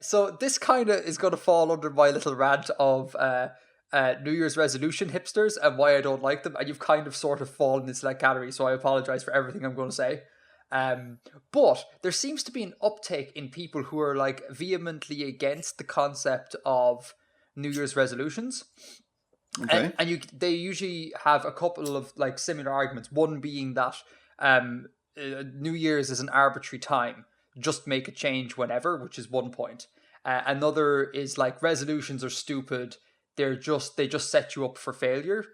So this kind of is going to fall under my little rant of New Year's resolution hipsters and why I don't like them. And you've kind of sort of fallen into that category, so I apologize for everything I'm going to say. But there seems to be an uptake in people who are like vehemently against the concept of New Year's resolutions. Okay. And they usually have a couple of like similar arguments. One being that New Year's is an arbitrary time. Just make a change whenever, which is one point. Another is like resolutions are stupid. They just set you up for failure.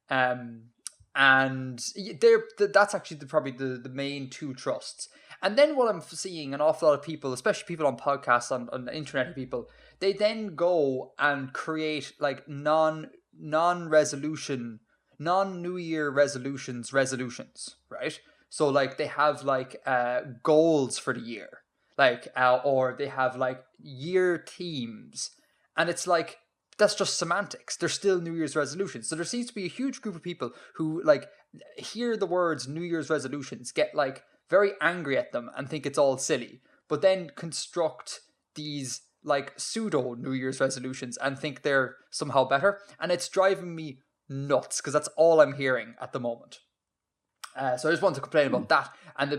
And that's actually probably the main two trusts. And then what I'm seeing an awful lot of people, especially people on podcasts, on internet people, they then go and create like non-resolution, non-New Year resolutions, right? So like they have like goals for the year, like or they have like year themes, and it's like that's just semantics. They're still New Year's resolutions. So there seems to be a huge group of people who like hear the words New Year's resolutions, get like very angry at them and think it's all silly, but then construct these like pseudo New Year's resolutions and think they're somehow better. And it's driving me nuts because that's all I'm hearing at the moment. So I just want to complain about that.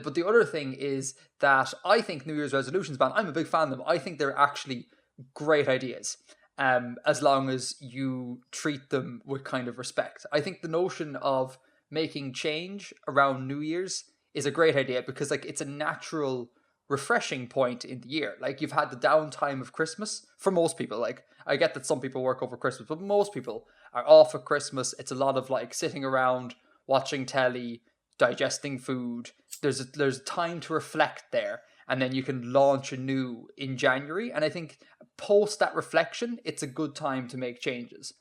But the other thing is that I think New Year's resolutions, man, I'm a big fan of them. I think they're actually great ideas. As long as you treat them with kind of respect. I think the notion of making change around New Year's is a great idea because like it's a natural refreshing point in the year. Like you've had the downtime of Christmas for most people. Like I get that some people work over Christmas, but most people are off at Christmas. It's a lot of like sitting around, watching telly, digesting food. There's time to reflect there. And then you can launch anew in January. And I think post that reflection, it's a good time to make changes.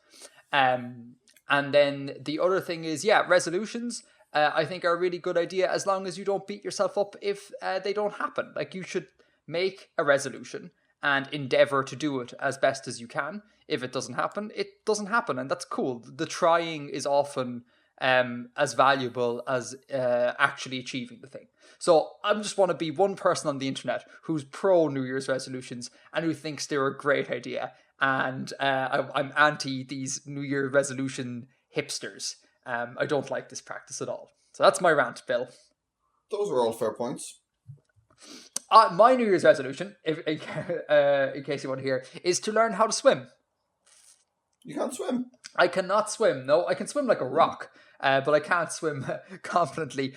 And then the other thing is, resolutions, I think are a really good idea as long as you don't beat yourself up if they don't happen. Like you should make a resolution and endeavor to do it as best as you can. If it doesn't happen, it doesn't happen. And that's cool. The trying is often as valuable as actually achieving the thing. So I just want to be one person on the internet who's pro New Year's resolutions and who thinks they're a great idea. And I'm anti these New Year resolution hipsters. I don't like this practice at all. So that's my rant, Bill. Those are all fair points. My New Year's resolution, in case you want to hear, is to learn how to swim. You can't swim. I cannot swim. No, I can swim like a rock. But I can't swim confidently.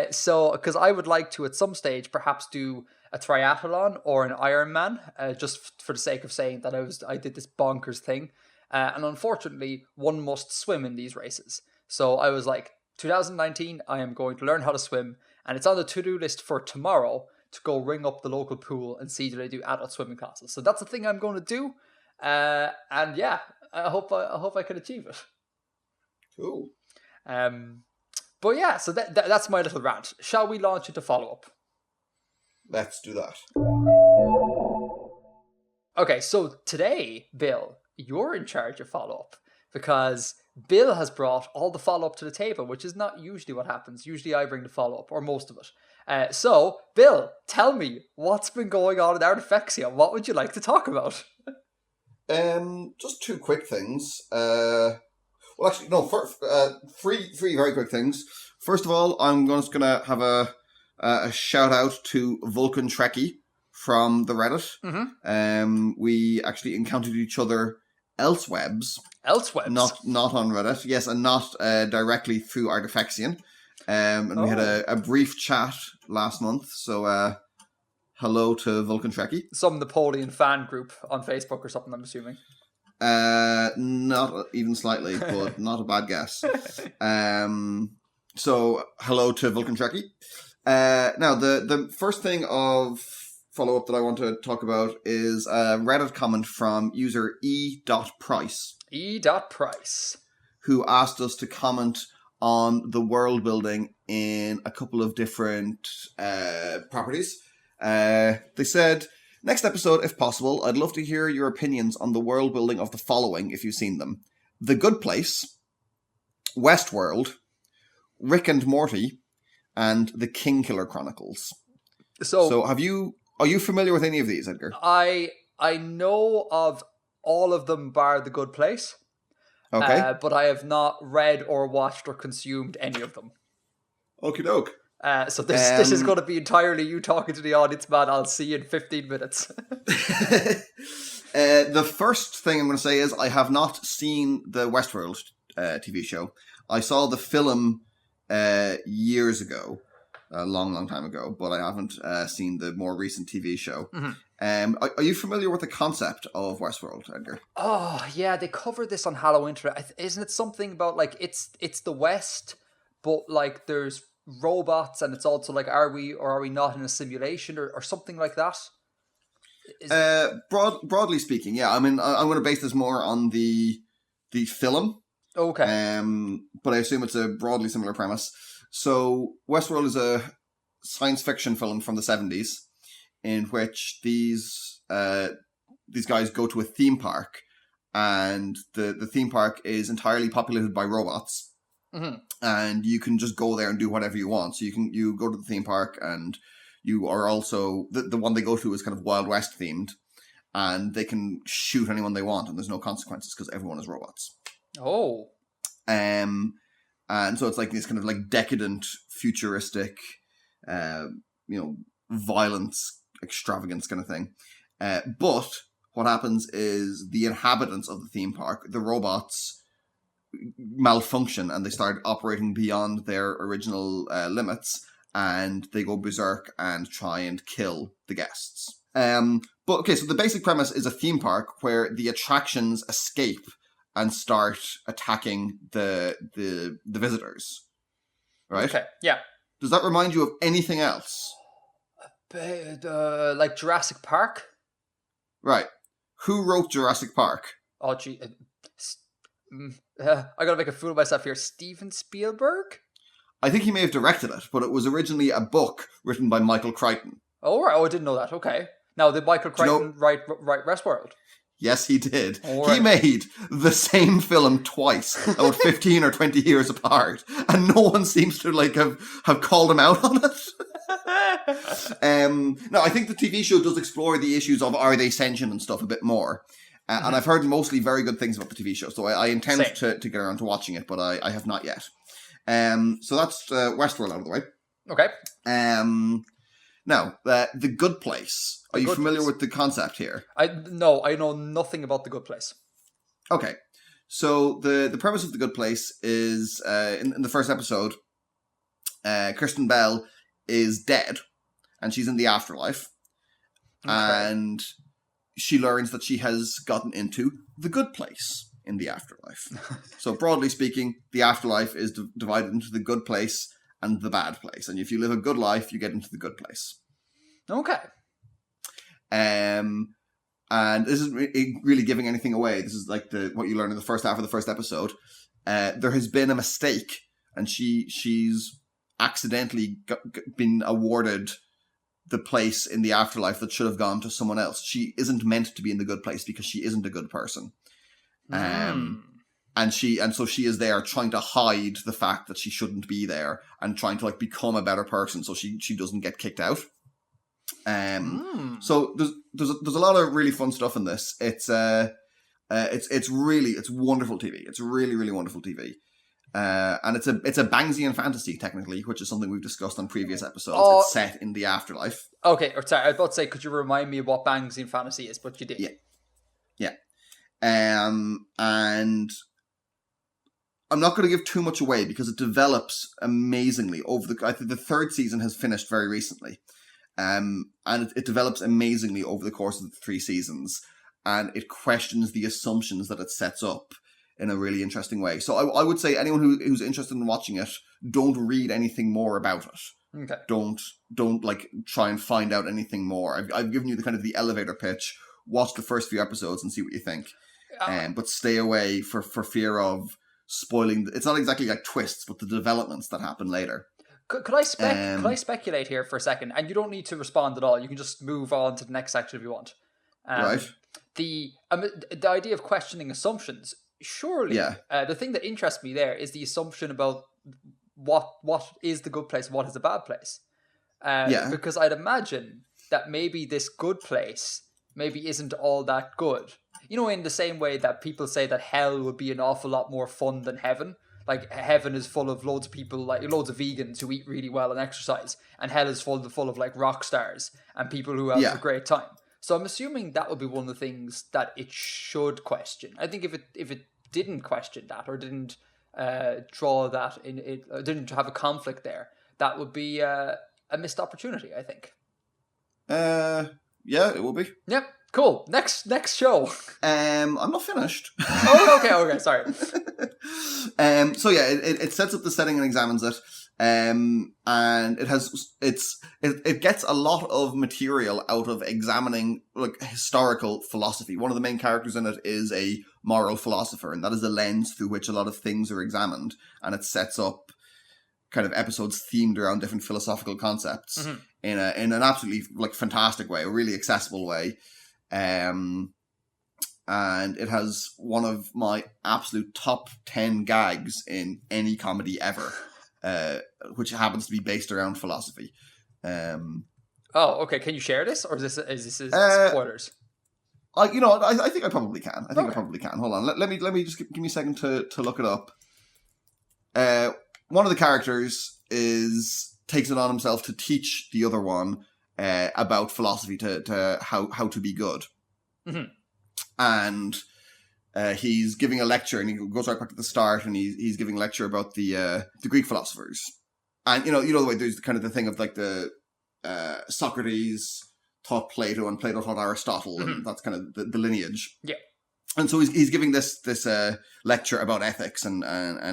So, because I would like to, at some stage, perhaps do a triathlon or an Ironman, just for the sake of saying that I did this bonkers thing. And unfortunately, one must swim in these races. So I was like, 2019, I am going to learn how to swim. And it's on the to-do list for tomorrow to go ring up the local pool and see that I do adult swimming classes. So that's the thing I'm going to do. And yeah, I hope I can achieve it. Cool. But yeah, so that's my little rant. Shall we launch into follow-up? Let's do that. Okay, so today, Bill, you're in charge of follow-up because Bill has brought all the follow-up to the table, which is not usually what happens. Usually I bring the follow-up, or most of it. So, Bill, tell me, what's been going on in Artifexia? What would you like to talk about? Just two quick things. Well, actually, no. Three very quick things. First of all, I'm just gonna have a shout out to Vulcan Trekkie from the Reddit. Mm-hmm. We actually encountered each other elsewebs. Not on Reddit. Yes, and not directly through Artifexian. And we had a brief chat last month. So hello to Vulcan Trekkie. Some Napoleon fan group on Facebook or something, I'm assuming. Not even slightly, but not a bad guess. So hello to Vulcan Trekkie. Now the first thing of follow-up that I want to talk about is a Reddit comment from user E.Price. E.Price. Who asked us to comment on the world building in a couple of different properties. They said, next episode, if possible, I'd love to hear your opinions on the world building of the following, if you've seen them. The Good Place, Westworld, Rick and Morty, and the Kingkiller Chronicles. So are you familiar with any of these, Edgar? I I know of all of them bar The Good Place. Okay. But I have not read or watched or consumed any of them. Okie doke. So this is going to be entirely you talking to the audience, man. I'll see you in 15 minutes. The first thing I'm going to say is I have not seen the Westworld TV show. I saw the film years ago, a long time ago, but I haven't seen the more recent TV show. Mm-hmm. Are you familiar with the concept of Westworld, Edgar? Oh yeah, they covered this on Halloween. Isn't it something about like it's the West, but like there's robots, and it's also like are we not in a simulation or something like that? Broadly speaking, yeah. I mean, I'm going to base this more on the film. Okay. But I assume it's a broadly similar premise. So Westworld is a science fiction film from the 70s in which these guys go to a theme park, and the theme park is entirely populated by robots. Mm-hmm. And you can just go there and do whatever you want. So you go to the theme park, and you are also the one they go to is kind of Wild West themed, and they can shoot anyone they want, and there's no consequences because everyone is robots. Oh. And so it's like this kind of like decadent, futuristic, violence, extravagance kind of thing. But what happens is the inhabitants of the theme park, the robots, malfunction, and they start operating beyond their original limits, and they go berserk and try and kill the guests. But okay, so the basic premise is a theme park where the attractions escape and start attacking the visitors. Right? Okay. Yeah. Does that remind you of anything else? Like Jurassic Park? Right. Who wrote Jurassic Park? Oh, gee. I gotta make a fool of myself here. Steven Spielberg? I think he may have directed it, but it was originally a book written by Michael Crichton. Oh, right. Oh, I didn't know that. Okay. Now, did Michael Crichton write Westworld? Yes, he did. Right. He made the same film twice, about 15 or 20 years apart, and no one seems to like have called him out on it. No, I think the TV show does explore the issues of are they sentient and stuff a bit more. And I've heard mostly very good things about the TV show, so I intend to get around to watching it, but I have not yet. So that's Westworld out of the way. Okay. Now, The Good Place. Are you familiar with the concept here? No, I know nothing about The Good Place. Okay. So the premise of The Good Place is, in the first episode, Kristen Bell is dead, and she's in the afterlife. Okay. And she learns that she has gotten into the good place in the afterlife. So broadly speaking, the afterlife is divided into the good place and the bad place. And if you live a good life, you get into the good place. Okay. And this isn't really giving anything away. This is like what you learn in the first half of the first episode. There has been a mistake, and she's accidentally been awarded the place in the afterlife that should have gone to someone else. She isn't meant to be in the good place because she isn't a good person. And so she is there trying to hide the fact that she shouldn't be there and trying to like become a better person so she doesn't get kicked out. So there's a lot of really fun stuff in this. It's wonderful TV. It's really, really wonderful TV. And it's a Bangsian fantasy, technically, which is something we've discussed on previous episodes. It's set in the afterlife. Okay, sorry, I was about to say, could you remind me of what Bangsian fantasy is? But you did. Yeah. And I'm not going to give too much away because it develops amazingly I think the third season has finished very recently. And it develops amazingly over the course of the 3 seasons. And it questions the assumptions that it sets up in a really interesting way. So I would say anyone who's interested in watching it, don't read anything more about it. Okay. Don't like try and find out anything more. I've given you the kind of the elevator pitch. Watch the first few episodes and see what you think. But stay away for fear of spoiling. It's not exactly like twists, but the developments that happen later. Could I speculate here for a second? And you don't need to respond at all. You can just move on to the next section if you want. Right. The idea of questioning assumptions. Surely, the thing that interests me there is the assumption about what is the good place, what is the bad place. Because I'd imagine that maybe this good place maybe isn't all that good. You know, in the same way that people say that hell would be an awful lot more fun than heaven. Like, heaven is full of loads of people, like loads of vegans who eat really well and exercise, and hell is full of like rock stars and people who have a great time. So I'm assuming that would be one of the things that it should question. I think if it didn't question that, or didn't draw that in it, or didn't have a conflict there, that would be a missed opportunity, I think. Yeah, it will be. Yep. Cool. Next show. I'm not finished. Okay. Sorry. So yeah, it sets up the setting and examines it. And it gets a lot of material out of examining like historical philosophy. One of the main characters in it is a moral philosopher, and that is the lens through which a lot of things are examined. And it sets up kind of episodes themed around different philosophical concepts in an absolutely like fantastic way, a really accessible way. And it has one of my absolute top 10 gags in any comedy ever, which happens to be based around philosophy. Okay. Can you share this, or is this spoilers? I think I probably can. I probably can. Hold on. Let me just give me a second to look it up. One of the characters takes it on himself to teach the other one about philosophy, to how to be good. And he's giving a lecture, and he goes right back to the start, and he's giving a lecture about the Greek philosophers. And you know the way there's kind of the thing of like the Socrates taught Plato and Plato taught Aristotle, and that's kind of the lineage. Yeah. And so he's giving this lecture about ethics and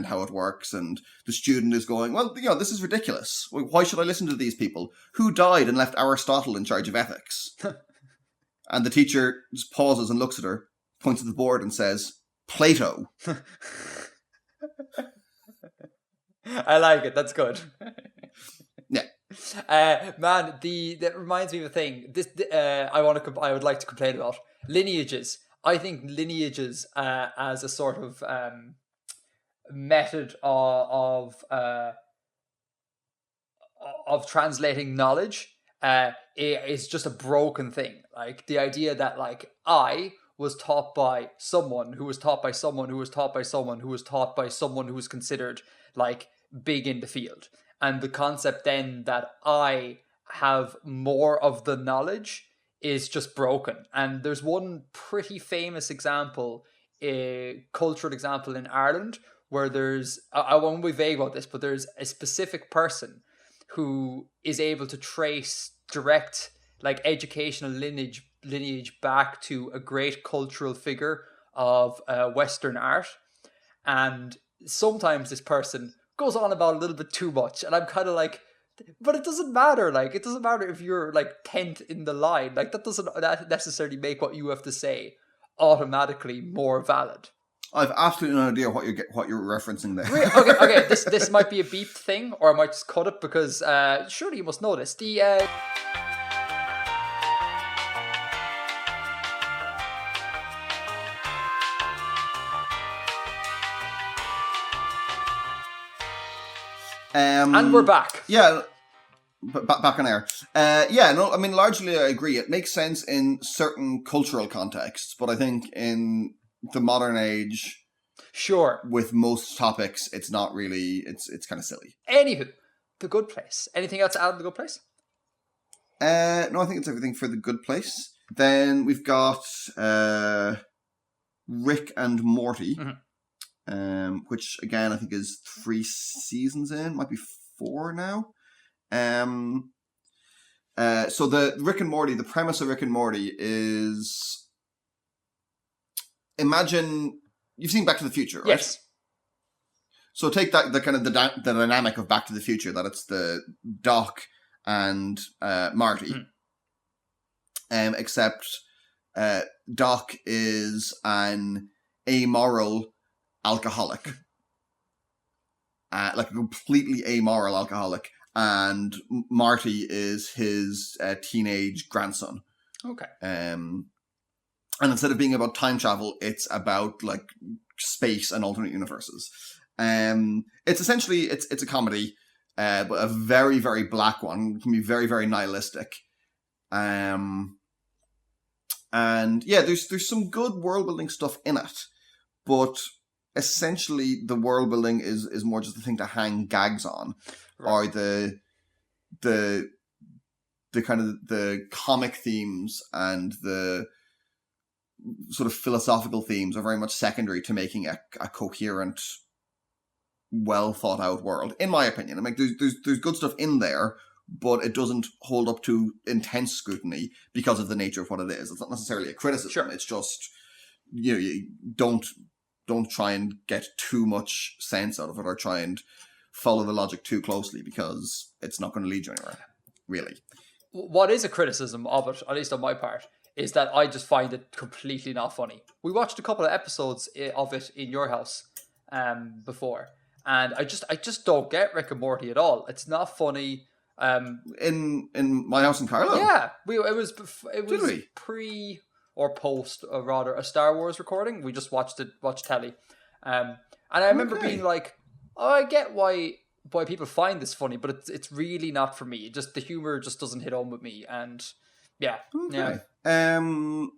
how it works, and the student is going, well, this is ridiculous. Why should I listen to these people? Who died and left Aristotle in charge of ethics? And the teacher just pauses and looks at her, points at the board and says, Plato. I like it. That's good. Yeah. Man, that reminds me of a thing. I would like to complain about lineages. I think lineages as a sort of method of translating knowledge is just a broken thing. Like the idea that like I was taught by someone who was taught by someone who was taught by someone who was taught by someone who was considered like big in the field, and the concept then that I have more of the knowledge is just broken. And there's one pretty famous example, a cultural example in Ireland, where there's, I won't be vague about this, but there's a specific person who is able to trace direct like educational lineage back to a great cultural figure of Western art. And sometimes this person goes on about a little bit too much, and I'm kind of like, but it doesn't matter. Like, it doesn't matter if you're like 10th in the line. Like, that doesn't necessarily make what you have to say automatically more valid. I've absolutely no idea what you're referencing there. Okay. This might be a beep thing, or I might just cut it because surely you must know this. And we're back. Yeah, back on air. Largely I agree. It makes sense in certain cultural contexts, but I think in the modern age, sure, with most topics, it's not really. It's kind of silly. Anywho, The Good Place. Anything else to add on The Good Place? No, I think it's everything for The Good Place. Then we've got Rick and Morty. Which again I think is 3 seasons in, might be 4 now. So the Rick and Morty, the premise of Rick and Morty is, imagine you've seen Back to the Future, right? Yes. So take that the kind of the dynamic of Back to the Future, that it's the Doc and Marty, except Doc is an amoral alcoholic, like a completely amoral alcoholic, and Marty is his teenage grandson. Okay. And instead of being about time travel, it's about like space and alternate universes. It's essentially it's a comedy, but a very, very black one. It can be very, very nihilistic. And yeah, there's some good world building stuff in it, but essentially the world building is more just a thing to hang gags on, or the kind of the comic themes and the sort of philosophical themes are very much secondary to making a coherent, well thought out world, in my opinion. I mean, there's good stuff in there, but it doesn't hold up to intense scrutiny because of the nature of what it is. It's not necessarily a criticism. Sure. It's just, you don't try and get too much sense out of it or try and follow the logic too closely, because it's not going to lead you anywhere, really. What is a criticism of it, at least on my part, is that I just find it completely not funny. We watched a couple of episodes of it in your house before, and I just don't get Rick and Morty at all. It's not funny. In my house in Carlo? Yeah, it was we? pre or post, rather, a Star Wars recording. We just watched telly, and I remember being like, "Oh, I get why people find this funny, but it's really not for me. Just the humor just doesn't hit home with me." And yeah, okay. I mean,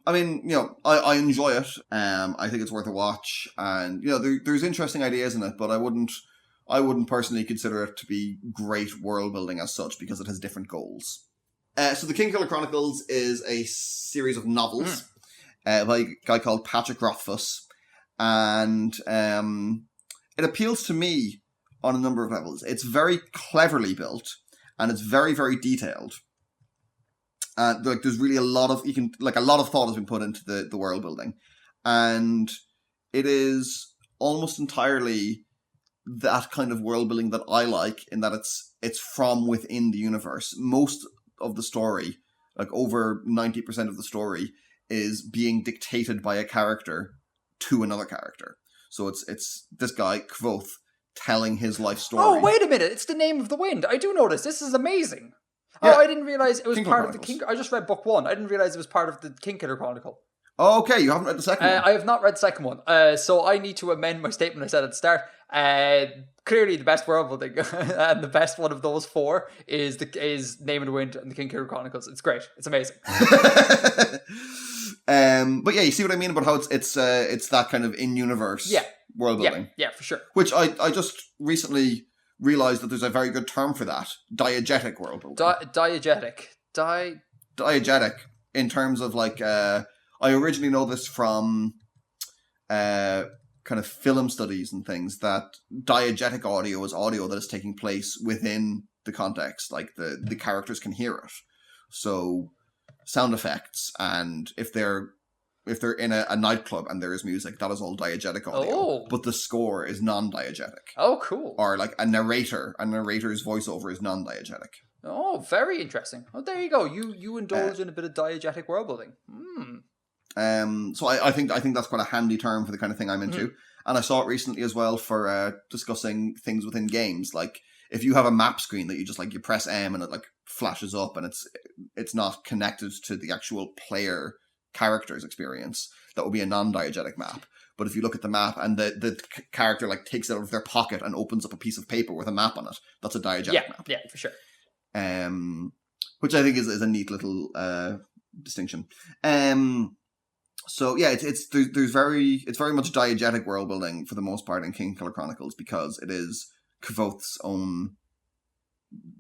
I enjoy it. I think it's worth a watch, and there's interesting ideas in it, but I wouldn't personally consider it to be great world building as such, because it has different goals. So the Kingkiller Chronicles is a series of novels by a guy called Patrick Rothfuss, and it appeals to me on a number of levels. It's very cleverly built, and it's very, very detailed. There's really a lot of thought has been put into the world building, and it is almost entirely that kind of world building that I like, in that it's from within the universe. Most of the story, like over 90% of the story, is being dictated by a character to another character. So it's this guy Kvothe telling his life story. Oh, wait a minute! It's the Name of the Wind. I do know this. This is amazing. Yeah. Oh, I didn't realize it was Kingkiller part Chronicles. of the King. I just read book 1. I didn't realize it was part of the Kingkiller Chronicle. Oh, okay. You haven't read the second one. I have not read the second one, so I need to amend my statement I said at the start. Clearly, the best world building and the best one of those 4 is Name of the Wind and the Kingkiller Chronicles. It's great. It's amazing. But yeah, you see what I mean about how it's that kind of in-universe world building. Yeah, for sure. Which I just recently realized that there's a very good term for that: diegetic world building. Diegetic, in terms of I originally know this from kind of film studies and things, that diegetic audio is audio that is taking place within the context, like the characters can hear it. So sound effects, and if they're in a nightclub and there is music, that is all diegetic audio, but the score is non-diegetic. Oh, cool. Or like a narrator's voiceover is non-diegetic. Oh, very interesting. Oh, there you go. You indulge in a bit of diegetic world building. So I think that's quite a handy term for the kind of thing I'm into. And I saw it recently as well for discussing things within games. Like, if you have a map screen that you just you press M and it flashes up, and it's not connected to the actual player character's experience, that would be a non-diegetic map. But if you look at the map and the character takes it out of their pocket and opens up a piece of paper with a map on it, that's a diegetic map. Yeah, for sure. Which I think is a neat little distinction. So yeah, it's very much diegetic world building for the most part in Kingkiller Chronicles, because it is Kvothe's own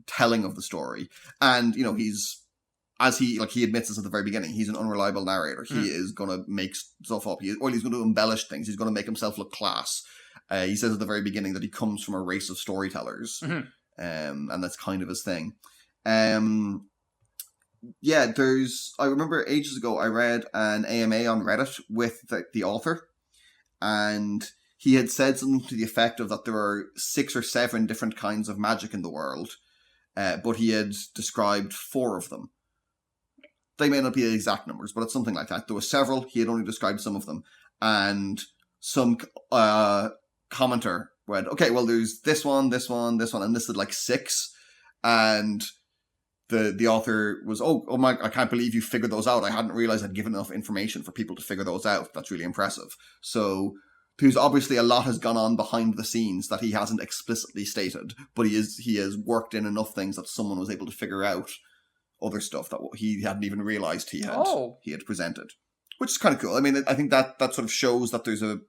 telling of the story, and he's, as he admits this at the very beginning, he's an unreliable narrator. He is going to make stuff up. He's going to embellish things. He's going to make himself look class. He says at the very beginning that he comes from a race of storytellers, and that's kind of his thing. Yeah, I remember ages ago I read an AMA on Reddit with the author, and he had said something to the effect of that there are 6 or 7 different kinds of magic in the world, but he had described 4 of them. They may not be the exact numbers, but it's something like that. There were several, he had only described some of them, and some commenter went, okay, well, there's this one, and this is 6, and the author was, oh my, I can't believe you figured those out. I hadn't realized I'd given enough information for people to figure those out. That's really impressive. So there's obviously a lot has gone on behind the scenes that he hasn't explicitly stated, but he has worked in enough things that someone was able to figure out other stuff that he hadn't even realized he had presented, which is kind of cool. I mean, I think that sort of shows that there's a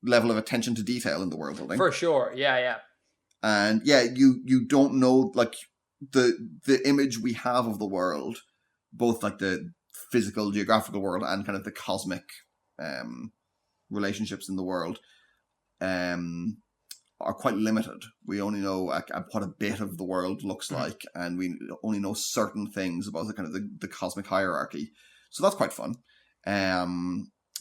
level of attention to detail in the world building. For sure, yeah. And yeah, you don't know, like, the image we have of the world, both like the physical, geographical world and kind of the cosmic relationships in the world, are quite limited. We only know what a bit of the world looks like, and we only know certain things about the kind of the cosmic hierarchy. So that's quite fun.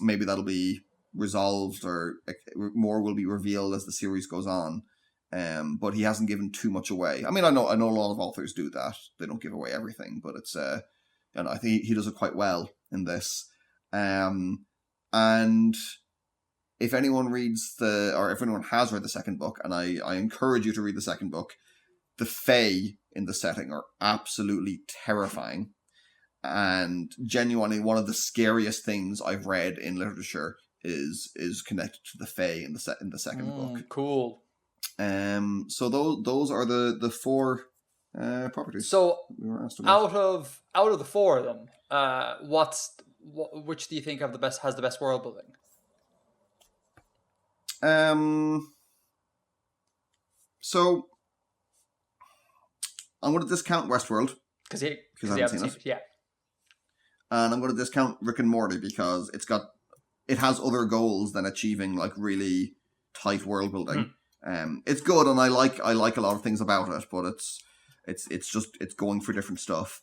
Maybe that'll be resolved, or more will be revealed as the series goes on. But he hasn't given too much away. I mean, I know a lot of authors do that. They don't give away everything, but it's and I think he does it quite well in this. And if anyone if anyone has read the second book, and I encourage you to read the second book, the Fae in the setting are absolutely terrifying, and genuinely one of the scariest things I've read in literature is connected to the Fae in the second book. Cool. So those are the four properties. So out of the four of them, which do you think has the best world building? So I'm going to discount Westworld because I haven't seen it. Yeah, and I'm going to discount Rick and Morty because it has other goals than achieving like really tight world building. It's good, and I like a lot of things about it, but it's going for different stuff.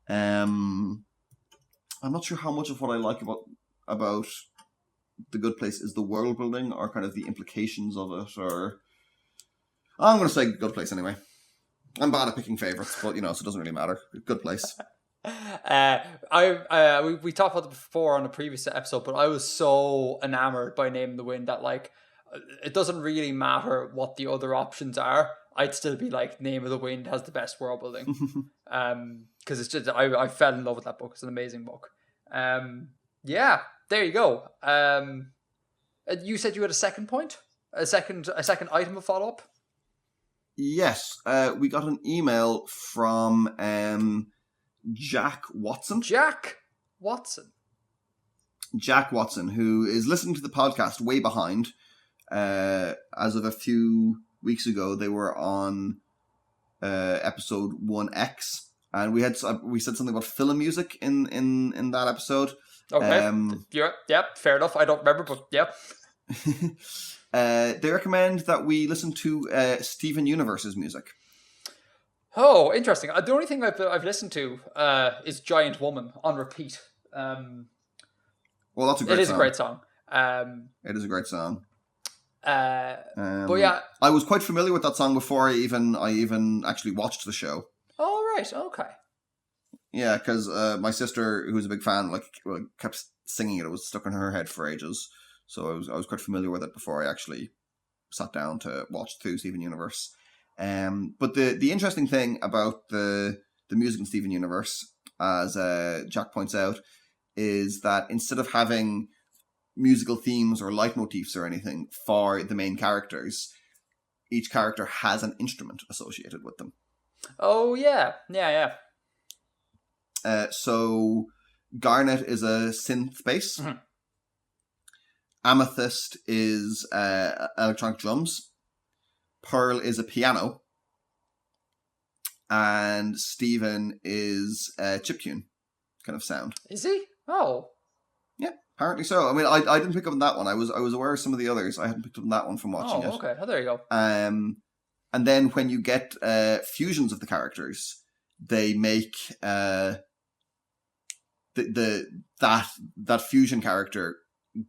I'm not sure how much of what I like about The Good Place is the world building or kind of the implications of it, or I'm going to say Good Place anyway. I'm bad at picking favorites, but so it doesn't really matter. Good Place. We talked about it before on a previous episode, but I was so enamored by Name in the Wind that like it doesn't really matter what the other options are. I'd still be like, Name of the Wind has the best world building. Because it's just I fell in love with that book. It's an amazing book. Yeah, there you go. You said you had a second point, a second item of follow up. Yes, we got an email from Jack Watson. Jack Watson, who is listening to the podcast way behind. As of a few weeks ago, they were on episode 1X, and we said something about film music in that episode. Okay, yeah, fair enough. I don't remember, but yeah. They recommend that we listen to Steven Universe's music. Oh, interesting. The only thing I've listened to is Giant Woman on repeat. Well, that's a great song. It is a great song. It is a great song. But yeah, I was quite familiar with that song before I even actually watched the show. Oh, right, okay. Yeah, because my sister, who's a big fan, kept singing it. It was stuck in her head for ages. So I was quite familiar with it before I actually sat down to watch through Steven Universe. But the interesting thing about the music in Steven Universe, as Jack points out, is that instead of having musical themes or leitmotifs or anything for the main characters, each character has an instrument associated with them. Oh, yeah. So Garnet is a synth bass. Mm-hmm. Amethyst is electronic drums. Pearl is a piano. And Stephen is a chiptune kind of sound. Is he? Oh. Yeah, apparently so. I mean, I didn't pick up on that one. I was aware of some of the others. I hadn't picked up on that one from watching it. Oh, okay. Oh, there you go. And then when you get fusions of the characters, they make that fusion character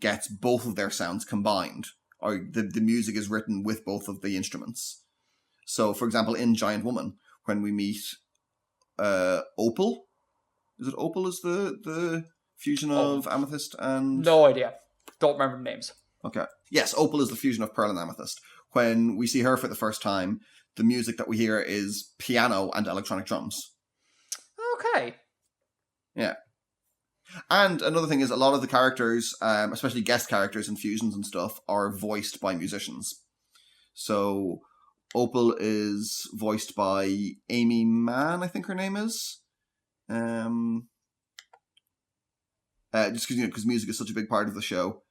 gets both of their sounds combined, or the music is written with both of the instruments. So, for example, in Giant Woman, when we meet Opal, is it Opal is the fusion of Amethyst and... No idea. Don't remember the names. Okay. Yes, Opal is the fusion of Pearl and Amethyst. When we see her for the first time, the music that we hear is piano and electronic drums. Okay. Yeah. And another thing is a lot of the characters, especially guest characters in fusions and stuff, are voiced by musicians. So Opal is voiced by Amy Mann, I think her name is. Just because music is such a big part of the show.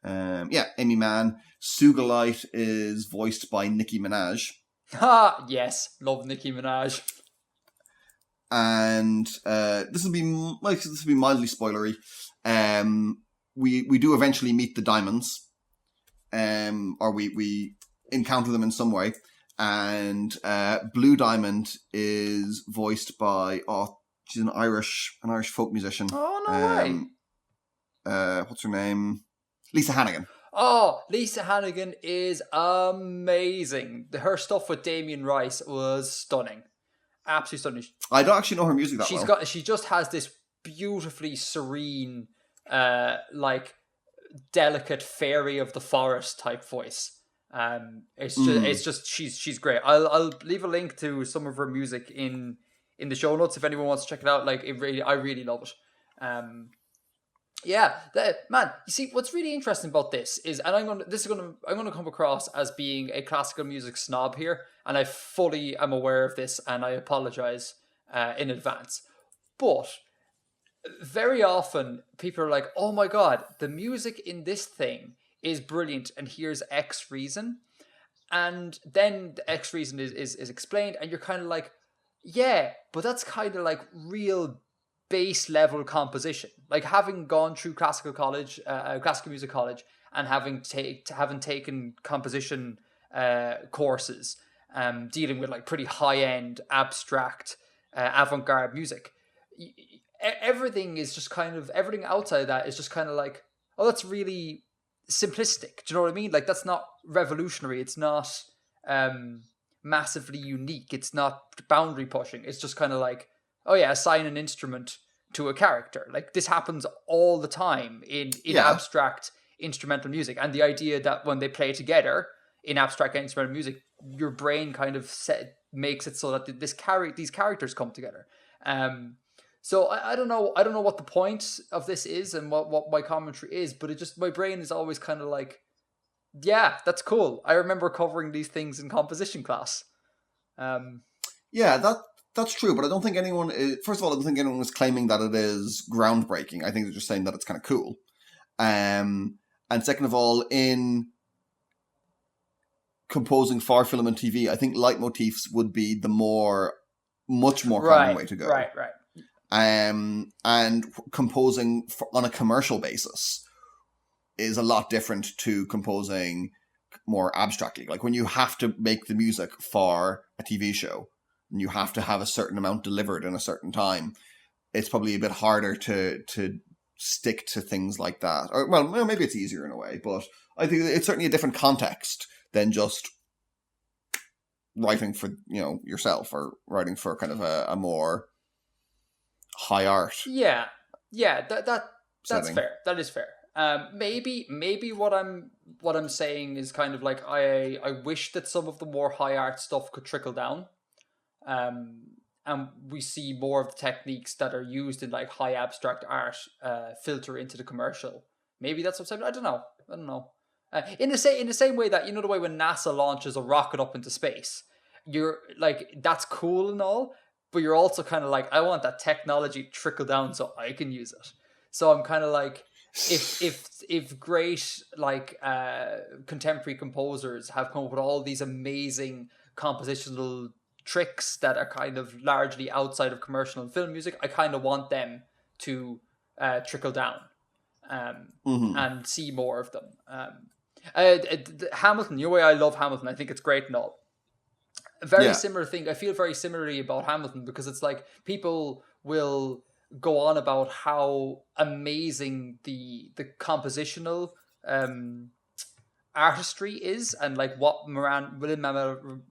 Amy Mann. Sugalite is voiced by Nicki Minaj. Ha! Yes, love Nicki Minaj. And this will be mildly spoilery. We do eventually meet the Diamonds, or we encounter them in some way. And Blue Diamond is voiced by she's an Irish folk musician. Oh, no way. What's her name? Lisa Hannigan. Oh, Lisa Hannigan is amazing. Her stuff with Damien Rice was stunning. Absolutely stunning. I don't actually know her music that well. She just has this beautifully serene, like delicate fairy of the forest type voice. It's just she's great. I'll leave a link to some of her music in the show notes if anyone wants to check it out. Like I really love it. Man, you see what's really interesting about this is, and I'm gonna come across as being a classical music snob here, and I fully am aware of this, and I apologize in advance. But very often people are like, "Oh my god, the music in this thing is brilliant, and here's X reason," and then the X reason is explained, and you're kind of like, "Yeah, but that's kind of like real base level composition." Like having gone through classical music college, and having taken composition courses, dealing with like pretty high end abstract avant-garde music, everything outside of that is just kind of like, oh, that's really simplistic. Do you know what I mean? Like that's not revolutionary. It's not massively unique. It's not boundary pushing. It's just kind of like, oh yeah, assign an instrument to a character. Like this happens all the time in abstract instrumental music. And the idea that when they play together in abstract instrumental music, your brain kind of makes it so that these characters come together. So I don't know what the point of this is and what my commentary is, but my brain is always kind of like, yeah, that's cool. I remember covering these things in composition class. That's true, but I don't think anyone is, first of all, I don't think anyone is claiming that it is groundbreaking. I think they're just saying that it's kind of cool. And second of all, in composing for film and TV, I think leitmotifs would be the much more common way to go. Right. And composing on a commercial basis is a lot different to composing more abstractly. Like when you have to make the music for a TV show, and you have to have a certain amount delivered in a certain time, it's probably a bit harder to stick to things like that. Or, well, maybe it's easier in a way, but I think it's certainly a different context than just writing for, yourself, or writing for kind of a more high art. Yeah, that's setting. fair. That is fair. Maybe what I'm saying is kind of like I wish that some of the more high art stuff could trickle down. And we see more of the techniques that are used in like high abstract art filter into the commercial. Maybe that's what I'm saying. I don't know. In the same way that, the way when NASA launches a rocket up into space, you're like, that's cool and all, but you're also kind of like, I want that technology to trickle down so I can use it. So I'm kind of like, if great like contemporary composers have come up with all these amazing compositional tricks that are kind of largely outside of commercial and film music, I kind of want them to trickle down and see more of them. Hamilton, way I love Hamilton, I think it's great and all. Similar thing. I feel very similarly about Hamilton, because it's like people will go on about how amazing the compositional artistry is, and like what Lin-Manuel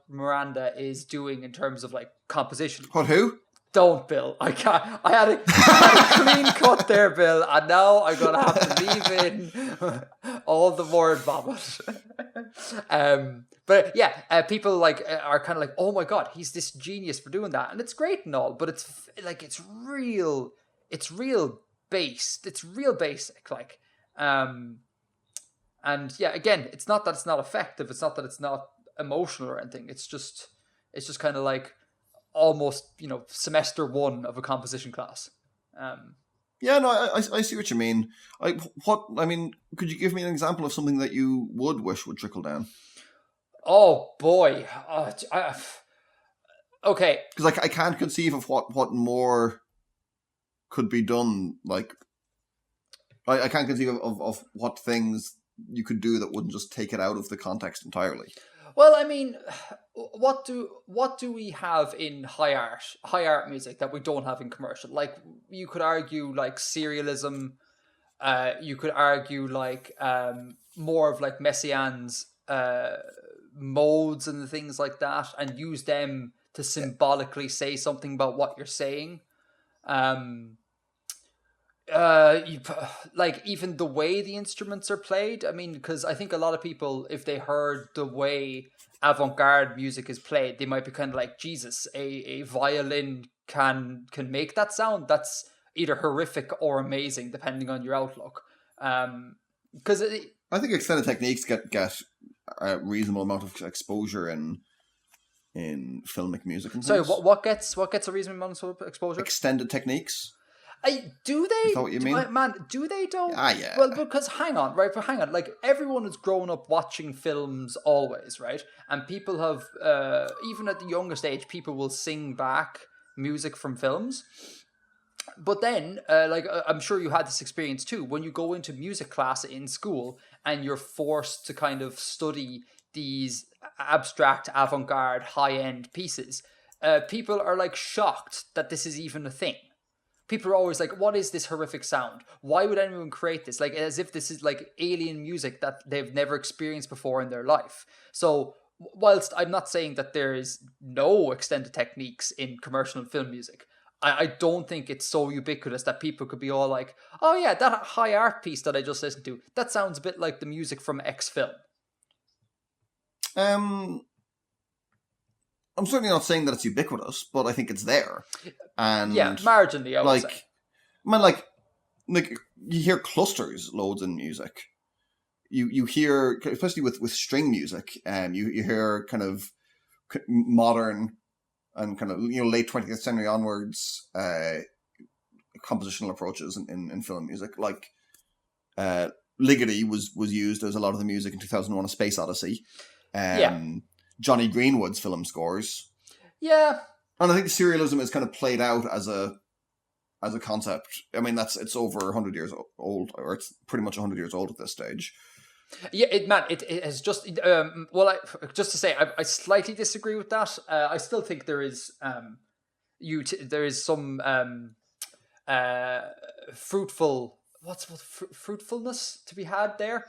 Miranda is doing in terms of like composition. Who? Don't, Bill. I can't. I had a clean cut there, Bill, and now I'm gonna have to leave in all the word vomit. But yeah, people like are kind of like, oh my god, he's this genius for doing that, and it's great and all, but it's like it's real basic, like And yeah, again, it's not that it's not effective. It's not that it's not emotional or anything. It's just kind of like almost semester one of a composition class. Yeah, no, I see what you mean. Could you give me an example of something that you would wish would trickle down? Oh boy. Okay. Because I can't conceive of what more could be done. Like, I can't conceive of what things you could do that wouldn't just take it out of the context entirely. Well, I mean, what do we have in high art music that we don't have in commercial? Like, you could argue like serialism. You could argue like more of like Messiaen's modes and things like that, and use them to symbolically say something about what you're saying. Um, like even the way the instruments are played. I mean, because I think a lot of people, if they heard the way avant-garde music is played, they might be kind of like, Jesus, a violin can make that sound. That's either horrific or amazing, depending on your outlook. Because I think extended techniques get a reasonable amount of exposure in filmic music and sorry, things. what gets a reasonable amount of exposure? Extended techniques. Do they? Is that what you mean? Man, do they though? Yeah. Well, because hang on. Like everyone has grown up watching films always, right? And people have, even at the youngest age, people will sing back music from films. But then, I'm sure you had this experience too, when you go into music class in school and you're forced to kind of study these abstract, avant-garde, high-end pieces. People are like shocked that this is even a thing. People are always like, what is this horrific sound? Why would anyone create this? Like, as if this is like alien music that they've never experienced before in their life. So, whilst I'm not saying that there is no extended techniques in commercial and film music, I don't think it's so ubiquitous that people could be all like, oh yeah, that high art piece that I just listened to, that sounds a bit like the music from X film. I'm certainly not saying that it's ubiquitous, but I think it's there. And yeah, marginally, I would say. Man, like you hear clusters loads in music. You hear, especially with string music, you hear kind of modern and kind of late 20th century onwards compositional approaches in film music. Like Ligeti was used as a lot of the music in 2001: A Space Odyssey. Johnny Greenwood's film scores. Yeah. And I think serialism is kind of played out as a concept. I mean, it's over 100 years old, or it's pretty much 100 years old at this stage. Yeah, it has just just to say, I slightly disagree with that. I still think there is there is some fruitfulness to be had there.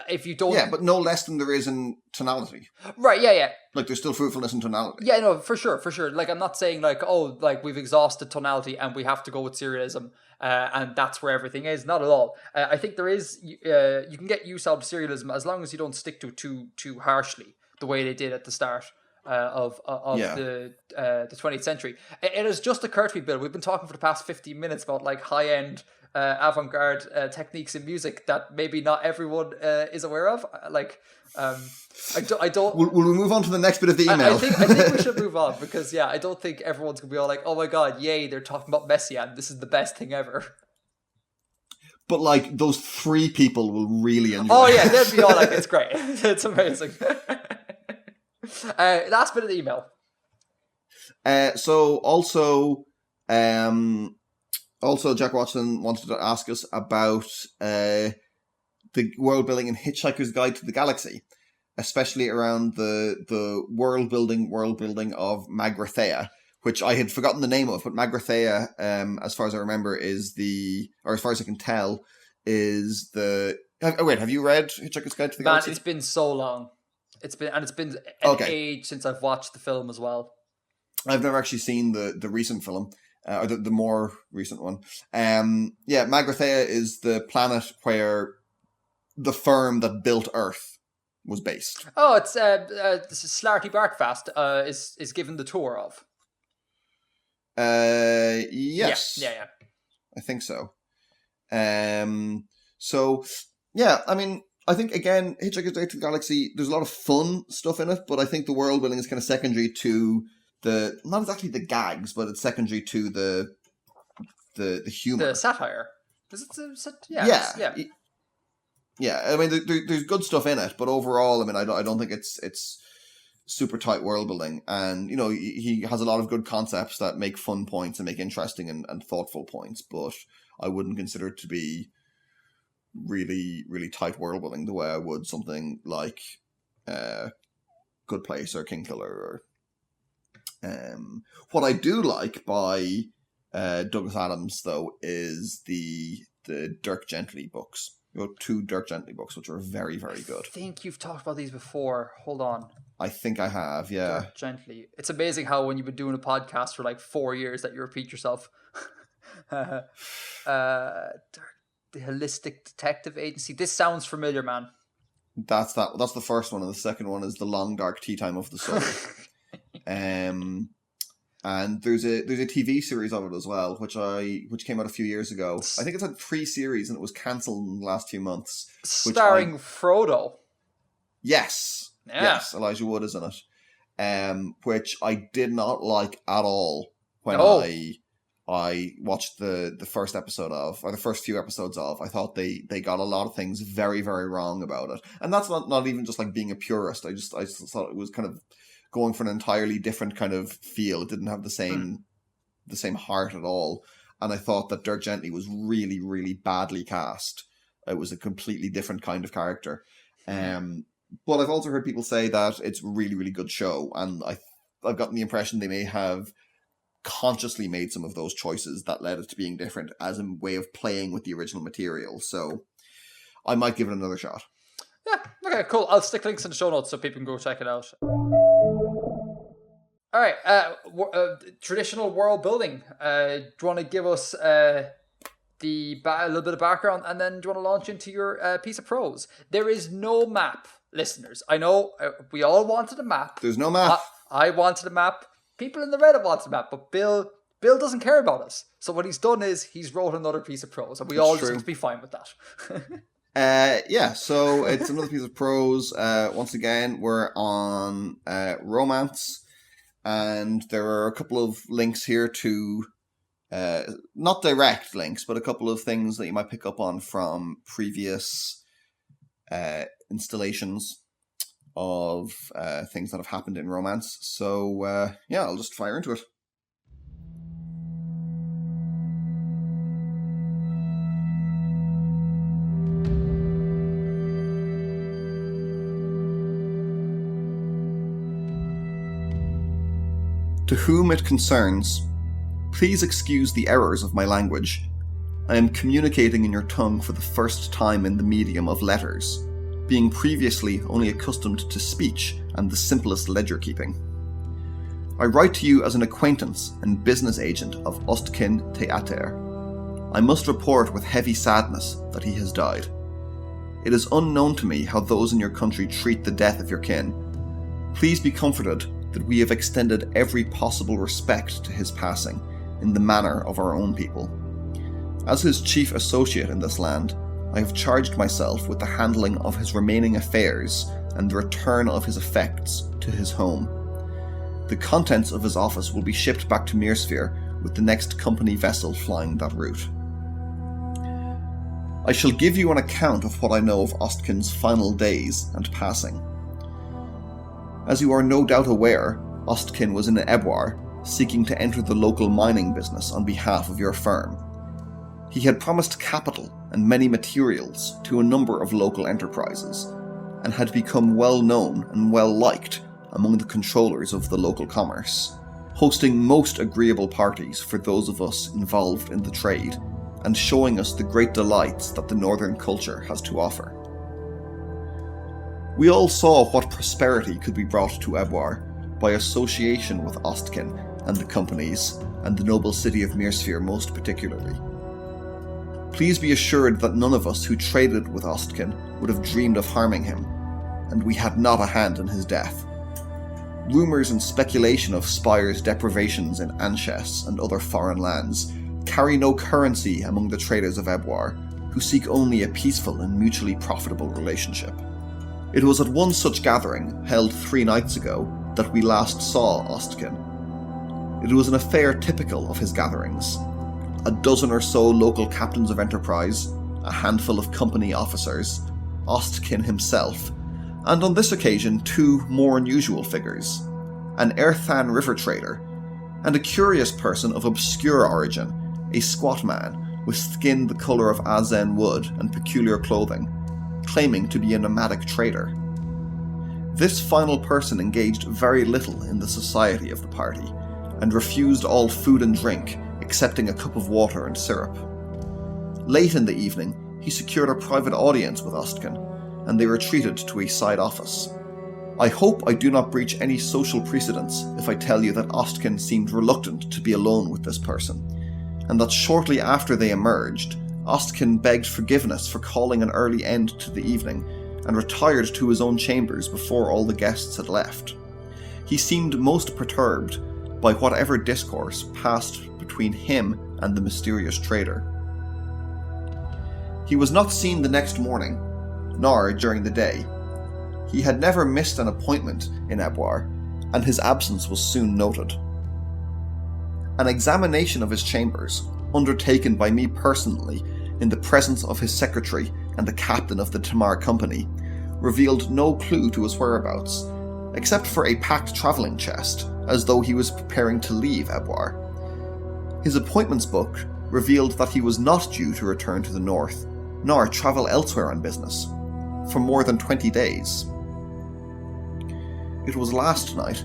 If you don't, but no less than there is in tonality. Right? Yeah. Like there's still fruitfulness in tonality. Yeah, no, for sure. Like I'm not saying like, oh, like we've exhausted tonality and we have to go with serialism, and that's where everything is. Not at all. I think there is. You can get use out of serialism as long as you don't stick to too harshly the way they did at the start of the 20th century. It has just occurred to me, Bill. We've been talking for the past 15 minutes about like high end. Avant-garde techniques in music that maybe not everyone is aware of. I don't. Will we move on to the next bit of the email? I think we should move on because I don't think everyone's gonna be all like, oh my god, yay, they're talking about Messiaen. This is the best thing ever. But like those three people will really enjoy. Oh yeah, they'll be all like, it's great, it's amazing. Last bit of the email. Also, Jack Watson wanted to ask us about the world building in Hitchhiker's Guide to the Galaxy, especially around the world building of Magrathea, which I had forgotten the name of, but Magrathea, as far as I remember, as far as I can tell, is the... wait, have you read Hitchhiker's Guide to the Galaxy? Man, it's been so long. It's been an age since I've watched the film as well. I've never actually seen the recent film. Or the more recent one. Magrathea is the planet where the firm that built Earth was based. Oh, it's Slarty Barkfast is given the tour of. Yes. Yeah. I think so. So Yeah, I mean, I think, again, Hitchhiker's Guide to the Galaxy, there's a lot of fun stuff in it, but I think the world building is kind of secondary to not exactly the gags, but it's secondary to the humor. The satire. Is it? Yeah. Yeah, I mean, there's good stuff in it, but overall, I mean, I don't think it's super tight world building. And, he has a lot of good concepts that make fun points and make interesting and thoughtful points, but I wouldn't consider it to be really, really tight world building the way I would something like Good Place or King Killer. What I do like by Douglas Adams, though, is the Dirk Gently books. You got 2 Dirk Gently books, which are very, very good. I think you've talked about these before. Hold on. I think I have, yeah. Dirk Gently. It's amazing how when you've been doing a podcast for like 4 years that you repeat yourself. Dirk, the Holistic Detective Agency. This sounds familiar, man. That's the first one, and the second one is The Long Dark Tea Time of the Soul. And there's a TV series of it as well, which came out a few years ago. I think it's had 3 series, and it was cancelled in the last few months. Starring Frodo. Yes. Yeah. Yes, Elijah Wood is in it. Which I did not like at all when I watched the first episode of, or the first few episodes of. I thought they got a lot of things very, very wrong about it. And that's not even just like being a purist. I just thought it was kind of going for an entirely different kind of feel. It didn't have the same heart at all. And I thought that Dirk Gently was really, really badly cast. It was a completely different kind of character. But I've also heard people say that it's a really, really good show. And I've gotten the impression they may have consciously made some of those choices that led it to being different as a way of playing with the original material. So I might give it another shot. Yeah, okay, cool. I'll stick links in the show notes so people can go check it out. All right, traditional world building. Do you want to give us a little bit of background, and then do you want to launch into your piece of prose? There is no map, listeners. I know we all wanted a map. There's no map. I wanted a map. People in the Reddit wanted a map, but Bill doesn't care about us. So what he's done is he's wrote another piece of prose, and we all just have to be fine with that. Yeah, so it's another piece of prose. Once again, we're on romance. And there are a couple of links here to, not direct links, but a couple of things that you might pick up on from previous installations of things that have happened in romance. So, yeah, I'll just fire into it. To whom it concerns, please excuse the errors of my language. I am communicating in your tongue for the first time in the medium of letters, being previously only accustomed to speech and the simplest ledger keeping. I write to you as an acquaintance and business agent of Ostkin Theater. I must report with heavy sadness that he has died. It is unknown to me how those in your country treat the death of your kin. Please be comforted that we have extended every possible respect to his passing in the manner of our own people. As his chief associate in this land, I have charged myself with the handling of his remaining affairs and the return of his effects to his home. The contents of his office will be shipped back to Mirsphere with the next company vessel flying that route. I shall give you an account of what I know of Ostkin's final days and passing. As you are no doubt aware, Ostkin was in Ebwar, seeking to enter the local mining business on behalf of your firm. He had promised capital and many materials to a number of local enterprises, and had become well known and well liked among the controllers of the local commerce, hosting most agreeable parties for those of us involved in the trade, and showing us the great delights that the northern culture has to offer. We all saw what prosperity could be brought to Ebwar by association with Ostkin and the companies, and the noble city of Mirsphere most particularly. Please be assured that none of us who traded with Ostkin would have dreamed of harming him, and we had not a hand in his death. Rumours and speculation of Spire's deprivations in Anshes and other foreign lands carry no currency among the traders of Ebwar, who seek only a peaceful and mutually profitable relationship. It was at one such gathering, held 3 nights ago, that we last saw Ostkin. It was an affair typical of his gatherings. A dozen or so local captains of enterprise, a handful of company officers, Ostkin himself, and on this occasion 2 more unusual figures, an Erthan river trader, and a curious person of obscure origin, a squat man with skin the colour of Azen wood and peculiar clothing, claiming to be a nomadic trader. This final person engaged very little in the society of the party, and refused all food and drink, excepting a cup of water and syrup. Late in the evening, he secured a private audience with Ostkin, and they retreated to a side office. I hope I do not breach any social precedents if I tell you that Ostkin seemed reluctant to be alone with this person, and that shortly after they emerged, Ostkin begged forgiveness for calling an early end to the evening and retired to his own chambers before all the guests had left. He seemed most perturbed by whatever discourse passed between him and the mysterious trader. He was not seen the next morning, nor during the day. He had never missed an appointment in Ebwar, and his absence was soon noted. An examination of his chambers, undertaken by me personally in the presence of his secretary and the captain of the Tamar Company, revealed no clue to his whereabouts, except for a packed travelling chest, as though he was preparing to leave Ebwar. His appointments book revealed that he was not due to return to the north, nor travel elsewhere on business, for more than 20 days. It was last night,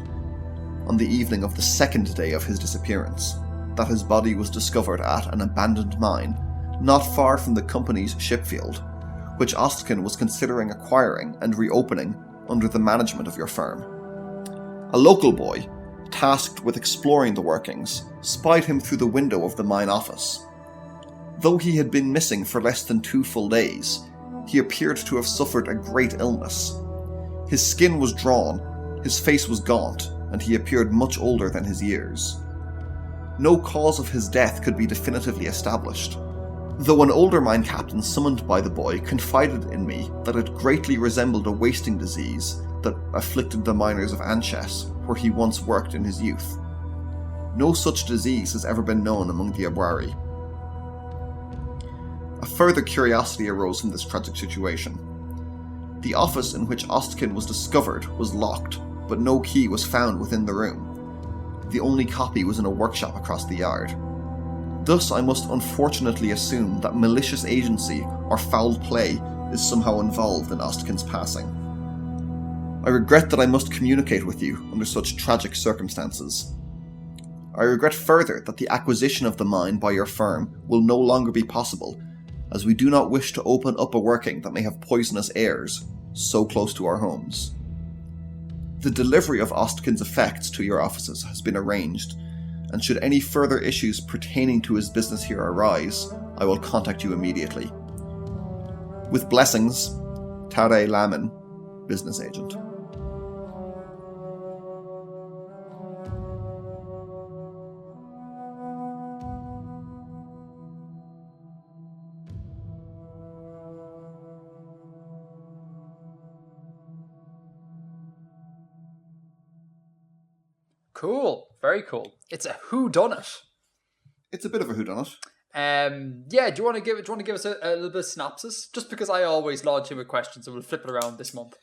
on the evening of the 2nd day of his disappearance, that his body was discovered at an abandoned mine not far from the company's shipfield, which Ostkin was considering acquiring and reopening under the management of your firm. A local boy, tasked with exploring the workings, spied him through the window of the mine office. Though he had been missing for less than 2 full days, he appeared to have suffered a great illness. His skin was drawn, his face was gaunt, and he appeared much older than his years. No cause of his death could be definitively established, though an older mine captain summoned by the boy confided in me that it greatly resembled a wasting disease that afflicted the miners of Anches, where he once worked in his youth. No such disease has ever been known among the Ebwari. A further curiosity arose from this tragic situation. The office in which Ostkin was discovered was locked, but no key was found within the room. The only copy was in a workshop across the yard. Thus I must unfortunately assume that malicious agency or foul play is somehow involved in Ostkin's passing. I regret that I must communicate with you under such tragic circumstances. I regret further that the acquisition of the mine by your firm will no longer be possible, as we do not wish to open up a working that may have poisonous airs so close to our homes. The delivery of Ostkin's effects to your offices has been arranged, and should any further issues pertaining to his business here arise, I will contact you immediately. With blessings, Tare Lamin, Business Agent. Cool. Very cool. It's a whodunit. It's a bit of a whodunit. Yeah, do you want to give us a little bit of synopsis? Just because I always launch in with questions, so we'll flip it around this month.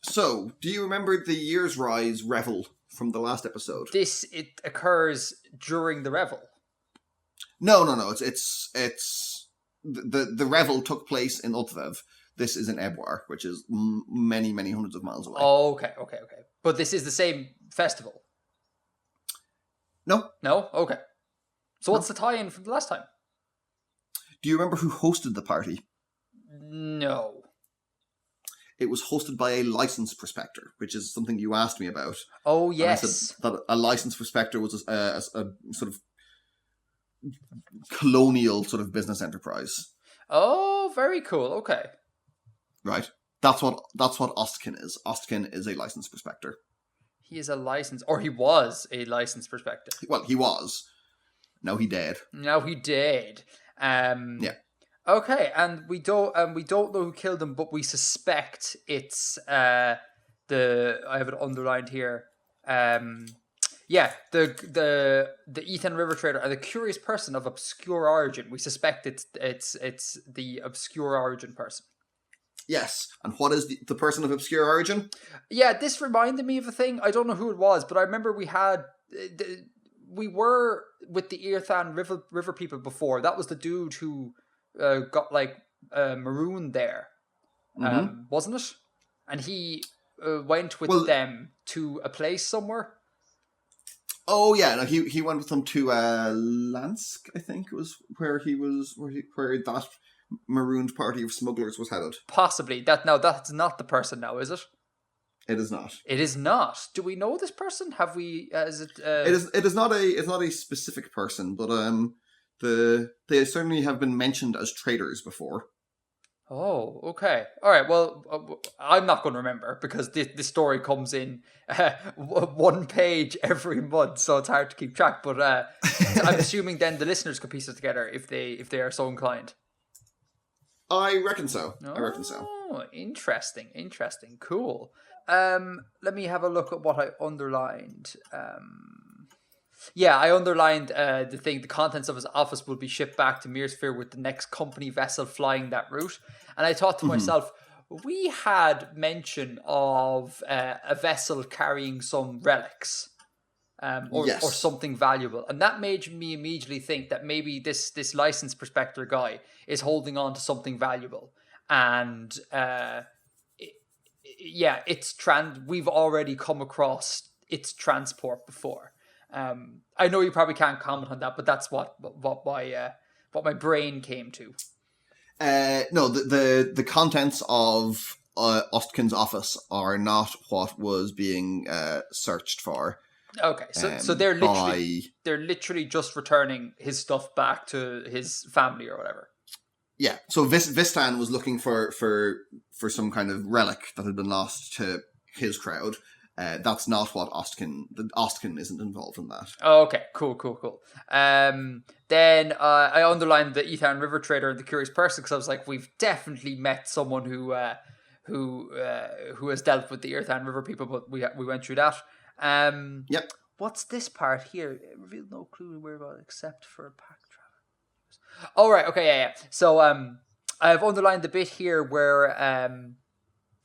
So, do you remember the Year's Rise revel from the last episode? It occurs during the revel. No. It's the revel took place in Utvev. This is in Ebwar, which is many, many hundreds of miles away. Oh, okay. But this is the same festival? No. No? Okay. So what's the tie-in from the last time? Do you remember who hosted the party? No. It was hosted by a licensed prospector, which is something you asked me about. Oh, yes. And I said that a licensed prospector was a sort of colonial sort of business enterprise. Oh, very cool. Okay. Right. That's what Ostkin is. Ostkin is a licensed prospector. He is a licensed, or he was a licensed prospector. Well, he was. Now he did. Yeah. Okay, and we don't know who killed him, but we suspect it's I have it underlined here. Yeah, the Ethan River Trader and the curious person of obscure origin. We suspect it's the obscure origin person. Yes. And what is the person of obscure origin? Yeah, this reminded me of a thing. I don't know who it was, but I remember we were with the Irthan River people before. That was the dude who got like marooned there, wasn't it? And he went with them to a place somewhere. Oh yeah, no, he went with them to Lansk, I think it was where that marooned party of smugglers was headed. Possibly that's not the person now, is it? It is not. It is not. Do we know this person? Have we? Is it? It is not a specific person, but they certainly have been mentioned as traders before. Oh, okay. All right. Well, I'm not going to remember because the story comes in one page every month, so it's hard to keep track. But I'm assuming then the listeners could piece it together if they are so inclined. I reckon so. Oh, interesting. Cool. Let me have a look at what I underlined. Yeah, I underlined the thing. The contents of his office will be shipped back to Mirsphere with the next company vessel flying that route. And I thought to myself, we had mention of a vessel carrying some relics, or something valuable, and that made me immediately think that maybe this license prospector guy is holding on to something valuable, and we've already come across its transport before. I know you probably can't comment on that, but that's what my brain came to. No, the contents of Ostkin's office are not what was being searched for. Okay, so they're literally just returning his stuff back to his family or whatever. Yeah, so Vistan was looking for some kind of relic that had been lost to his crowd. That's not what Ostkin isn't involved in that. Oh, okay, cool. Then I underlined the Ethan River Trader and the curious person because I was like, we've definitely met someone who has dealt with the Ethan River people, but we went through that. Yep. What's this part here? It revealed no clue whereabouts except for a pack travel. Oh right, okay, yeah. So I've underlined the bit here where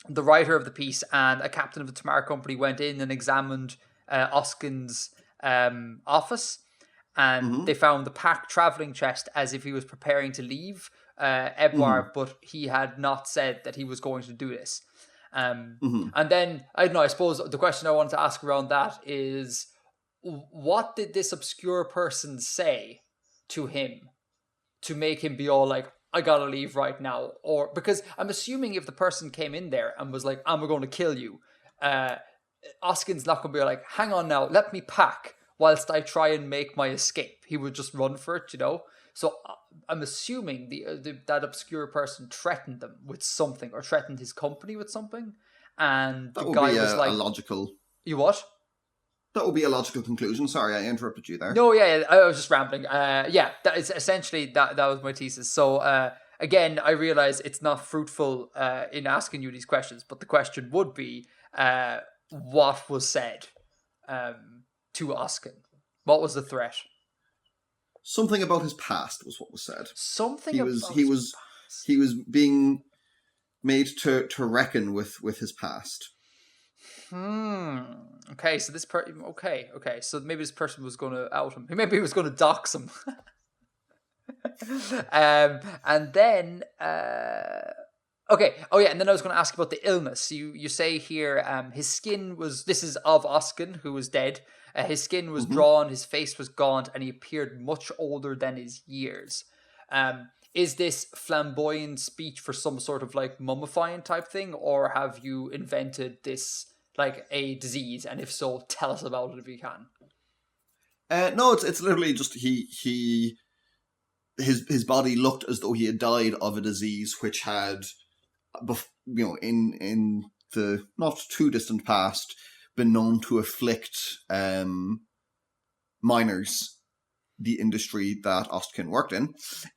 the writer of the piece and a captain of the Tamar company went in and examined Oskin's office, and they found the pack traveling chest as if he was preparing to leave Ebwar, but he had not said that he was going to do this. And then, I don't know, I suppose the question I wanted to ask around that is, what did this obscure person say to him to make him be all like, I gotta leave right now? Or because I'm assuming if the person came in there and was like, I'm going to kill you, Oskin's not going to be like, hang on now, let me pack whilst I try and make my escape. He would just run for it, So I'm assuming that obscure person threatened them with something, or threatened his company with something, and the guy was like, logical. You what? That would be a logical conclusion. Sorry, I interrupted you there. No, yeah, I was just rambling. That is essentially that was my thesis. So again, I realize it's not fruitful in asking you these questions, but the question would be, what was said to Oskin? What was the threat? Something about his past was what was said. He was being made to reckon with his past. Okay, so this okay. So maybe this person was going to out him. Maybe he was going to dox him. And then okay. Oh yeah, and then I was going to ask about the illness. You say here, his skin was. This is of Oskin, who was dead. His skin was drawn, his face was gaunt, and he appeared much older than his years. Is this flamboyant speech for some sort of like mummifying type thing, or have you invented this like a disease? And if so, tell us about it if you can. No, it's literally just his body looked as though he had died of a disease which had, in the not too distant past, been known to afflict miners the industry that Ostkin worked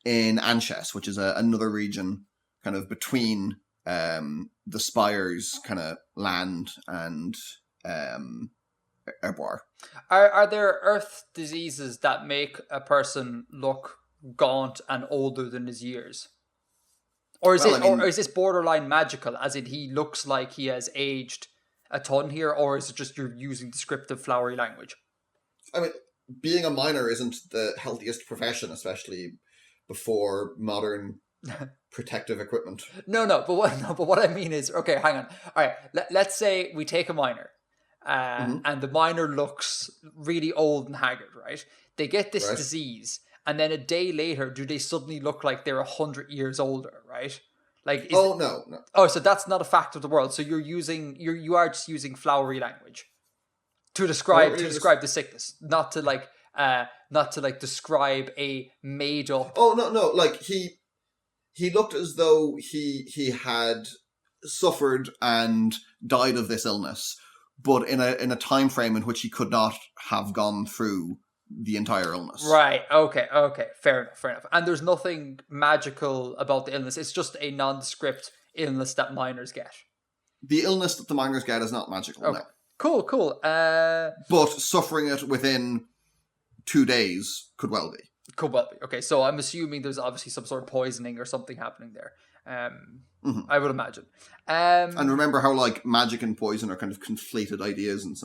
in Anshes, which is another region kind of between the Spire's kind of land and Ebwar. Are there earth diseases that make a person look gaunt and older than his years? Or is or is this borderline magical, as in he looks like he has aged a ton here, or is it just you're using descriptive flowery language? I mean, being a miner isn't the healthiest profession, especially before modern protective equipment. No, but what I mean is, okay, hang on. All right, let's say we take a miner, and the miner looks really old and haggard, right? They get this disease, and then a day later, do they suddenly look like they're 100 years older, right? Like, no. Oh, so that's not a fact of the world. So you are just using flowery language to describe the sickness, not to describe a made up. Oh no! Like he looked as though he had suffered and died of this illness, but in a time frame in which he could not have gone through the entire illness. Right. Okay. Fair enough. And there's nothing magical about the illness. It's just a nondescript illness that miners get. The illness that the miners get is not magical. Okay. Cool. No. But suffering it within 2 days could well be. Okay, so I'm assuming there's obviously some sort of poisoning or something happening there. I would imagine. And remember how like magic and poison are kind of conflated ideas in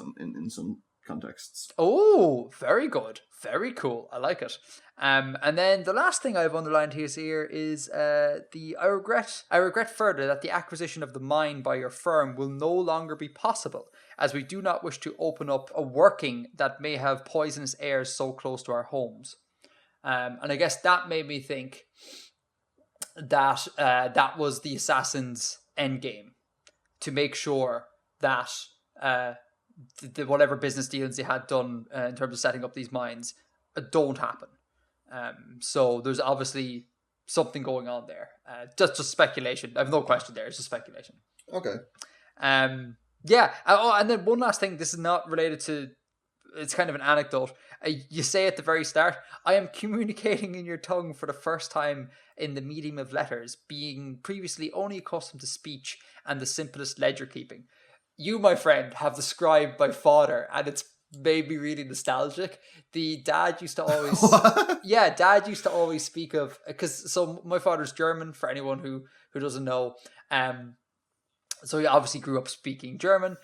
some contexts. Oh, very good. Very cool. I like it. And then the last thing I've underlined here is I regret further that the acquisition of the mine by your firm will no longer be possible, as we do not wish to open up a working that may have poisonous airs so close to our homes. And I guess that made me think that that was the assassin's endgame, to make sure that the whatever business dealings they had done in terms of setting up these mines don't happen. So there's obviously something going on there. Just speculation. I have no question there. It's just speculation. Okay. Yeah. Oh, and then one last thing. This is not related to. It's kind of an anecdote. You say at the very start, I am communicating in your tongue for the first time in the medium of letters, being previously only accustomed to speech and the simplest ledger keeping. You, my friend, have described my father, and it's made me really nostalgic. The dad used to always... Dad used to always speak of... So my father's German, for anyone who doesn't know. So he obviously grew up speaking German.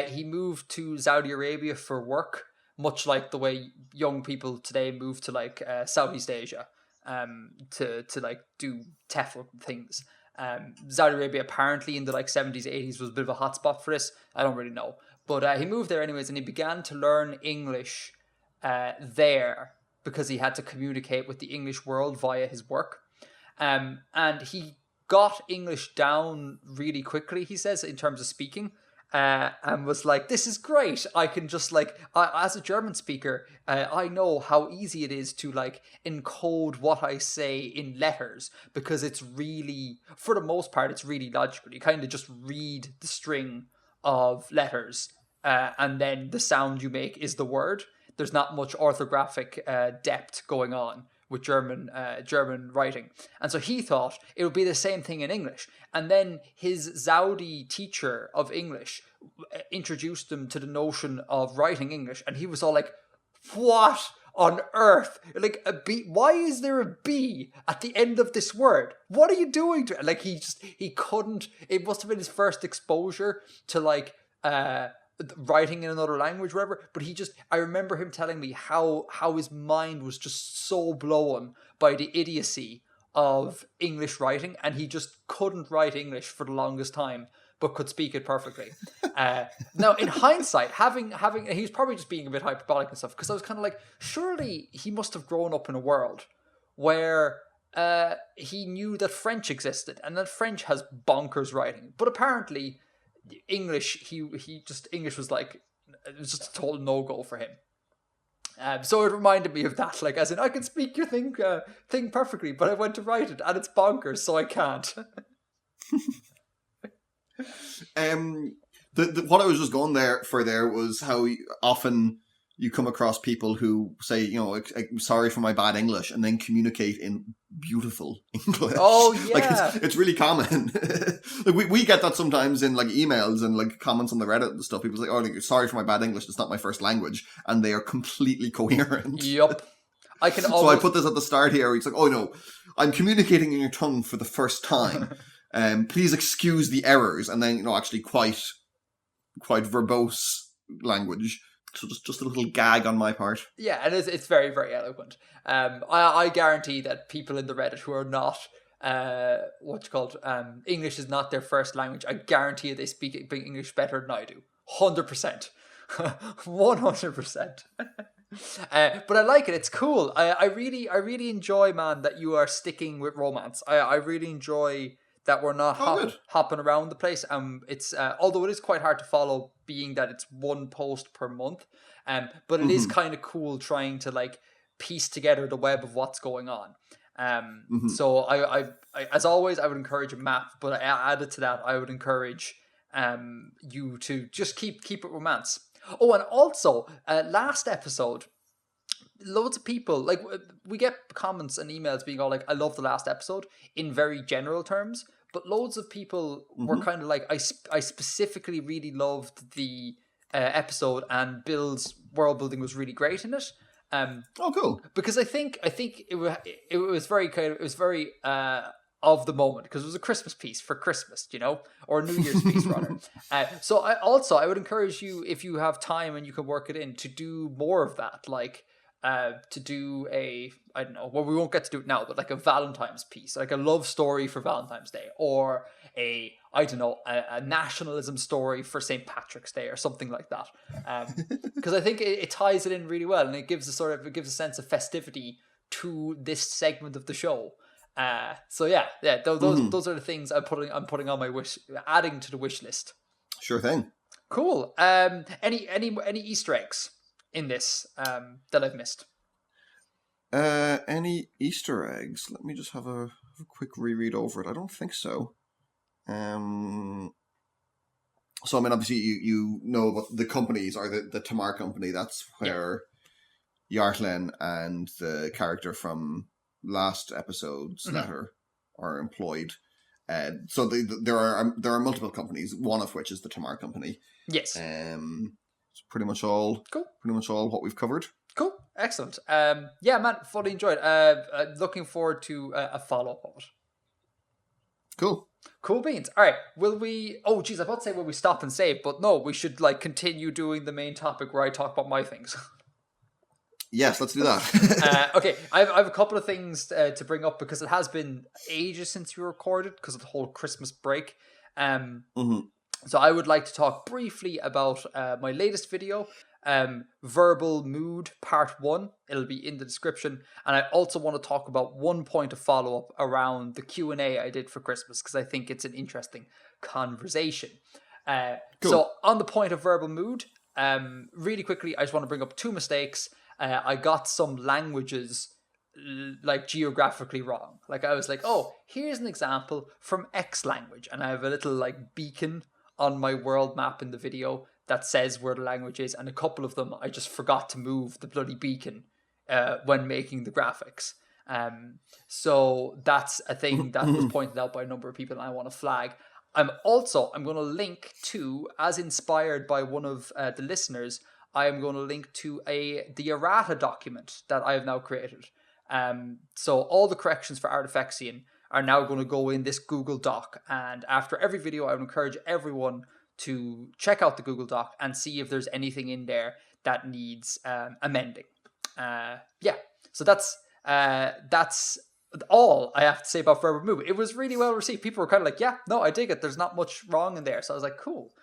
He moved to Saudi Arabia for work, much like the way young people today move to like Southeast Asia to like do TEFL things. Saudi Arabia apparently in the like 70s, 80s was a bit of a hotspot for this. I don't really know. But he moved there anyways, and he began to learn English there because he had to communicate with the English world via his work. And he got English down really quickly, he says, in terms of speaking. And was like, this is great. I can just like, as a German speaker, I know how easy it is to like encode what I say in letters, because it's really, for the most part, it's really logical. You kind of just read the string of letters, and then the sound you make is the word. There's not much orthographic depth going on with German writing. And so he thought it would be the same thing in English. And then his Saudi teacher of English introduced him to the notion of writing English. And he was all like, what on earth? Like a B? Why is there a B at the end of this word? What are you doing to it? Like he couldn't, it must have been his first exposure to like, writing in another language, whatever. But I remember him telling me how his mind was just so blown by the idiocy of English writing, and he just couldn't write English for the longest time, but could speak it perfectly. Now, in hindsight, having he was probably just being a bit hyperbolic and stuff, because I was kind of like, surely he must have grown up in a world where he knew that French existed and that French has bonkers writing, but apparently English, English was like, it was just a total no-go for him. So it reminded me of that, like, as in, I can speak your thing perfectly, but I went to write it and it's bonkers, so I can't. What I was just going there was how often you come across people who say, you know, sorry for my bad English, and then communicate in beautiful English. Oh, yeah. Like, it's really common. Like, we get that sometimes in, like, emails and, like, comments on the Reddit and stuff. People say, oh, like, sorry for my bad English, it's not my first language. And they are completely coherent. Yup. I can always... So I put this at the start here. It's like, oh, no, I'm communicating in your tongue for the first time. Please excuse the errors. And then, you know, actually quite verbose language. So just a little gag on my part. Yeah, and it's very, very eloquent. I guarantee that people in the Reddit who are not English is not their first language, I guarantee you they speak English better than I do. 100%. 100%. But I like it. It's cool. I really enjoy, man, that you are sticking with romance. I really enjoy that we're not hopping around the place. It's although it is quite hard to follow, being that it's one post per month. But it is kind of cool trying to like piece together the web of what's going on. So I as always, I would encourage a map, but I added to that, I would encourage you to just keep it romance. Oh, and also last episode, loads of people, like, we get comments and emails being all like, I love the last episode, in very general terms, but loads of people were kind of like, I specifically really loved the episode, and Bill's world building was really great in it. Oh, cool! Because I think it was very of the moment, because it was a Christmas piece for Christmas, you know, or a New Year's piece rather. So I would encourage you, if you have time and you can work it in, to do more of that, like to do a, I don't know, well, we won't get to do it now, but like a Valentine's piece, like a love story for Valentine's Day, or a nationalism story for St. Patrick's Day, or something like that. Because I think it ties it in really well, and it gives a sense of festivity to this segment of the show. So yeah, those are the things I'm putting on my adding to the wish list. Sure thing. Cool. Any Easter eggs in this that I've missed? Any Easter eggs? Let me just have a quick reread over it. I don't think so. So I mean, obviously you know what the companies are. The Tamar company. That's where Yartlen and the character from last episode's letter are employed. So there are multiple companies, one of which is the Tamar company. Yes. It's pretty much all. Cool. Pretty much all what we've covered. Cool. Excellent. Yeah, man, fully enjoyed. Looking forward to a follow-up of it. Cool beans. All right. Will we? Oh, geez, I was about to say will we stop and save, but no, we should like continue doing the main topic where I talk about my things. Yes, let's do that. Okay, I have a couple of things to bring up, because it has been ages since we recorded because of the whole Christmas break. So I would like to talk briefly about my latest video, Verbal Mood Part 1. It'll be in the description. And I also want to talk about one point of follow-up around the Q&A I did for Christmas, because I think it's an interesting conversation. Cool. So on the point of verbal mood, really quickly, I just want to bring up two mistakes. I got some languages like geographically wrong. Like I was like, oh, here's an example from X language, and I have a little like beacon on my world map in the video that says where the language is, and a couple of them I just forgot to move the bloody beacon when making the graphics. So that's a thing that was pointed out by a number of people, and I want to flag. I'm going to link to, as inspired by one of the listeners, I am going to link to the errata document that I have now created. So all the corrections for Artifexian are now going to go in this Google Doc. And after every video, I would encourage everyone to check out the Google Doc and see if there's anything in there that needs amending. So that's all I have to say about Verbal Mood. It was really well received. People were kind of like, yeah, no, I dig it. There's not much wrong in there. So I was like, cool.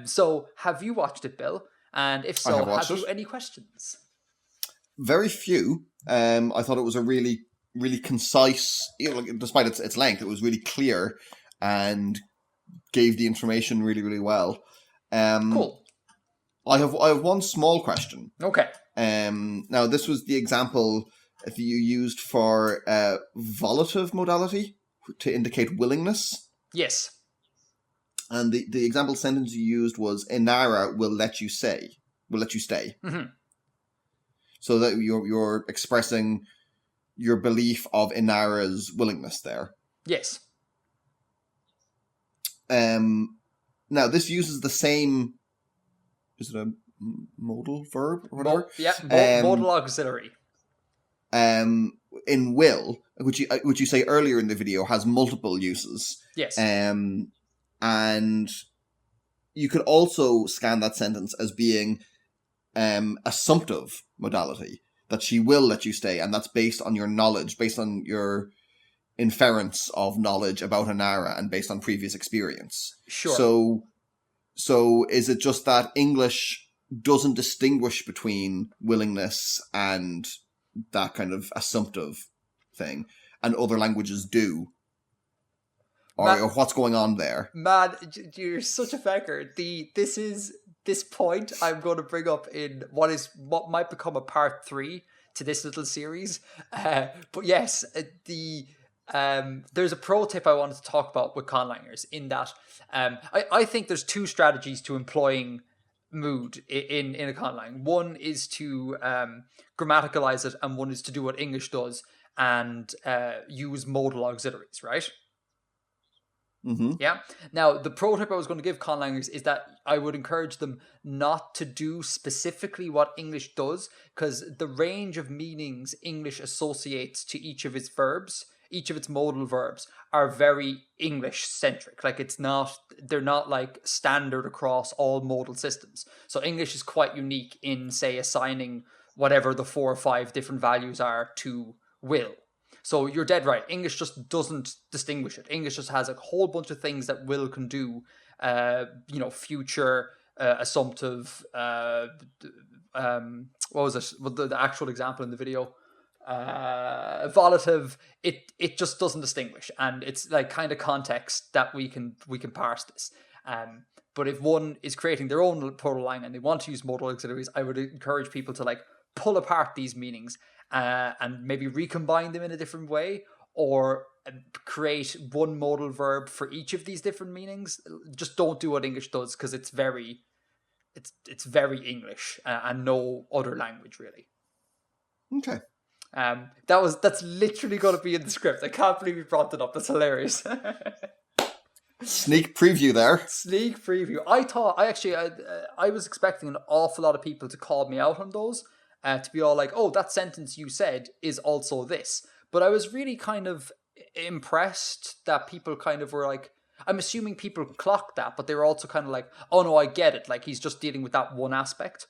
So have you watched it, Bill? And if so, have you any questions? Very few. I thought it was a really, really concise, despite its length, it was really clear and gave the information really, really well. Cool. I have one small question. Okay. Now, this was the example that you used for volative modality to indicate willingness. Yes. And the example sentence you used was "Inara will let you stay." Mm-hmm. So that you're expressing your belief of Inara's willingness there. Yes. Now, this uses the same... Is it a modal verb or whatever? Modal auxiliary. In will, which you say earlier in the video, has multiple uses. Yes. And you could also scan that sentence as being assumptive modality, that she will let you stay, and that's based on your knowledge, based on your inference of knowledge about Inara and based on previous experience. Sure. So is it just that English doesn't distinguish between willingness and that kind of assumptive thing, and other languages do? Or what's going on there? Man, you're such a fecker. This point I'm going to bring up in what might become a part 3 to this little series. But yes, there's a pro tip I wanted to talk about with conlangers, in that I think there's 2 strategies to employing mood in a conlang. One is to grammaticalize it, and one is to do what English does and use modal auxiliaries, right? Mm-hmm. Yeah. Now, the pro tip I was going to give conlangers is that I would encourage them not to do specifically what English does, because the range of meanings English associates to each of its verbs, each of its modal verbs, are very English centric. Like, they're not like standard across all modal systems. So English is quite unique in, say, assigning whatever the 4 or 5 different values are to will. So you're dead right. English just doesn't distinguish it. English just has a whole bunch of things that will can do. Future, assumptive. What was it? Well, the actual example in the video. Volative. It just doesn't distinguish, and it's like kind of context that we can parse this. But if one is creating their own Protolang and they want to use modal auxiliaries, I would encourage people to like pull apart these meanings. And maybe recombine them in a different way, or create one modal verb for each of these different meanings. Just don't do what English does, because it's very English and no other language really. Okay. That's literally going to be in the script. I can't believe you brought it up. That's hilarious. Sneak preview there. Sneak preview. I was expecting an awful lot of people to call me out on those. To be all like, oh, that sentence you said is also this. But I was really kind of impressed that people kind of were like, I'm assuming people clocked that, but they were also kind of like, oh no, I get it. Like, he's just dealing with that one aspect.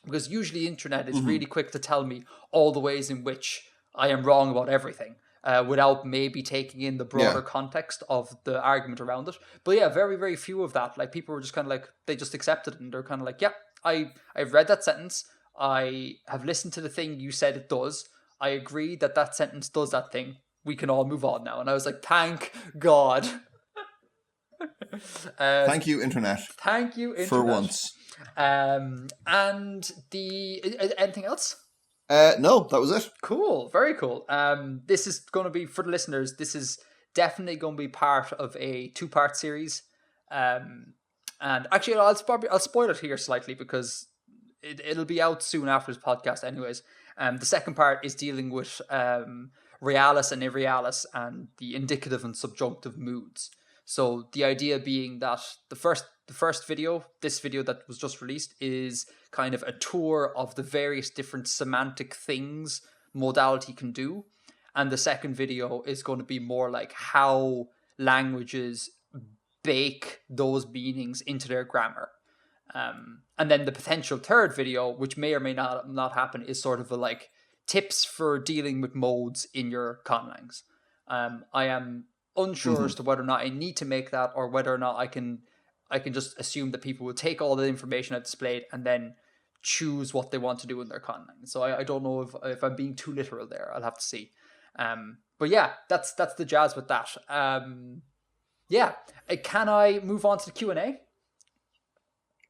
Because usually the internet is really quick to tell me all the ways in which I am wrong about everything, without maybe taking in the broader context of the argument around it. But yeah, very, very few of that. Like, people were just kind of like, they just accepted it, and they're kind of like, yeah, I've read that sentence. I have listened to the thing you said it does. I agree that sentence does that thing. We can all move on now. And I was like, thank God. Thank you, Internet. Thank you, Internet. For once. And anything else? No, that was it. Cool. Very cool. This is going to be, for the listeners, this is definitely going to be part of a 2-part series. And actually, I'll spoil it here slightly, because it'll be out soon after this podcast anyways. The second part is dealing with realis and irrealis and the indicative and subjunctive moods. So the idea being that the first video, this video that was just released, is kind of a tour of the various different semantic things modality can do. And the second video is going to be more like how languages bake those meanings into their grammar. And then the potential third video, which may or may not happen, is sort of a like tips for dealing with modes in your conlangs. I am unsure as to whether or not I need to make that, or whether or not I can just assume that people will take all the information I've displayed and then choose what they want to do in their conlang. So I don't know if I'm being too literal there. I'll have to see. But yeah, that's the jazz with that. Can I move on to the Q&A?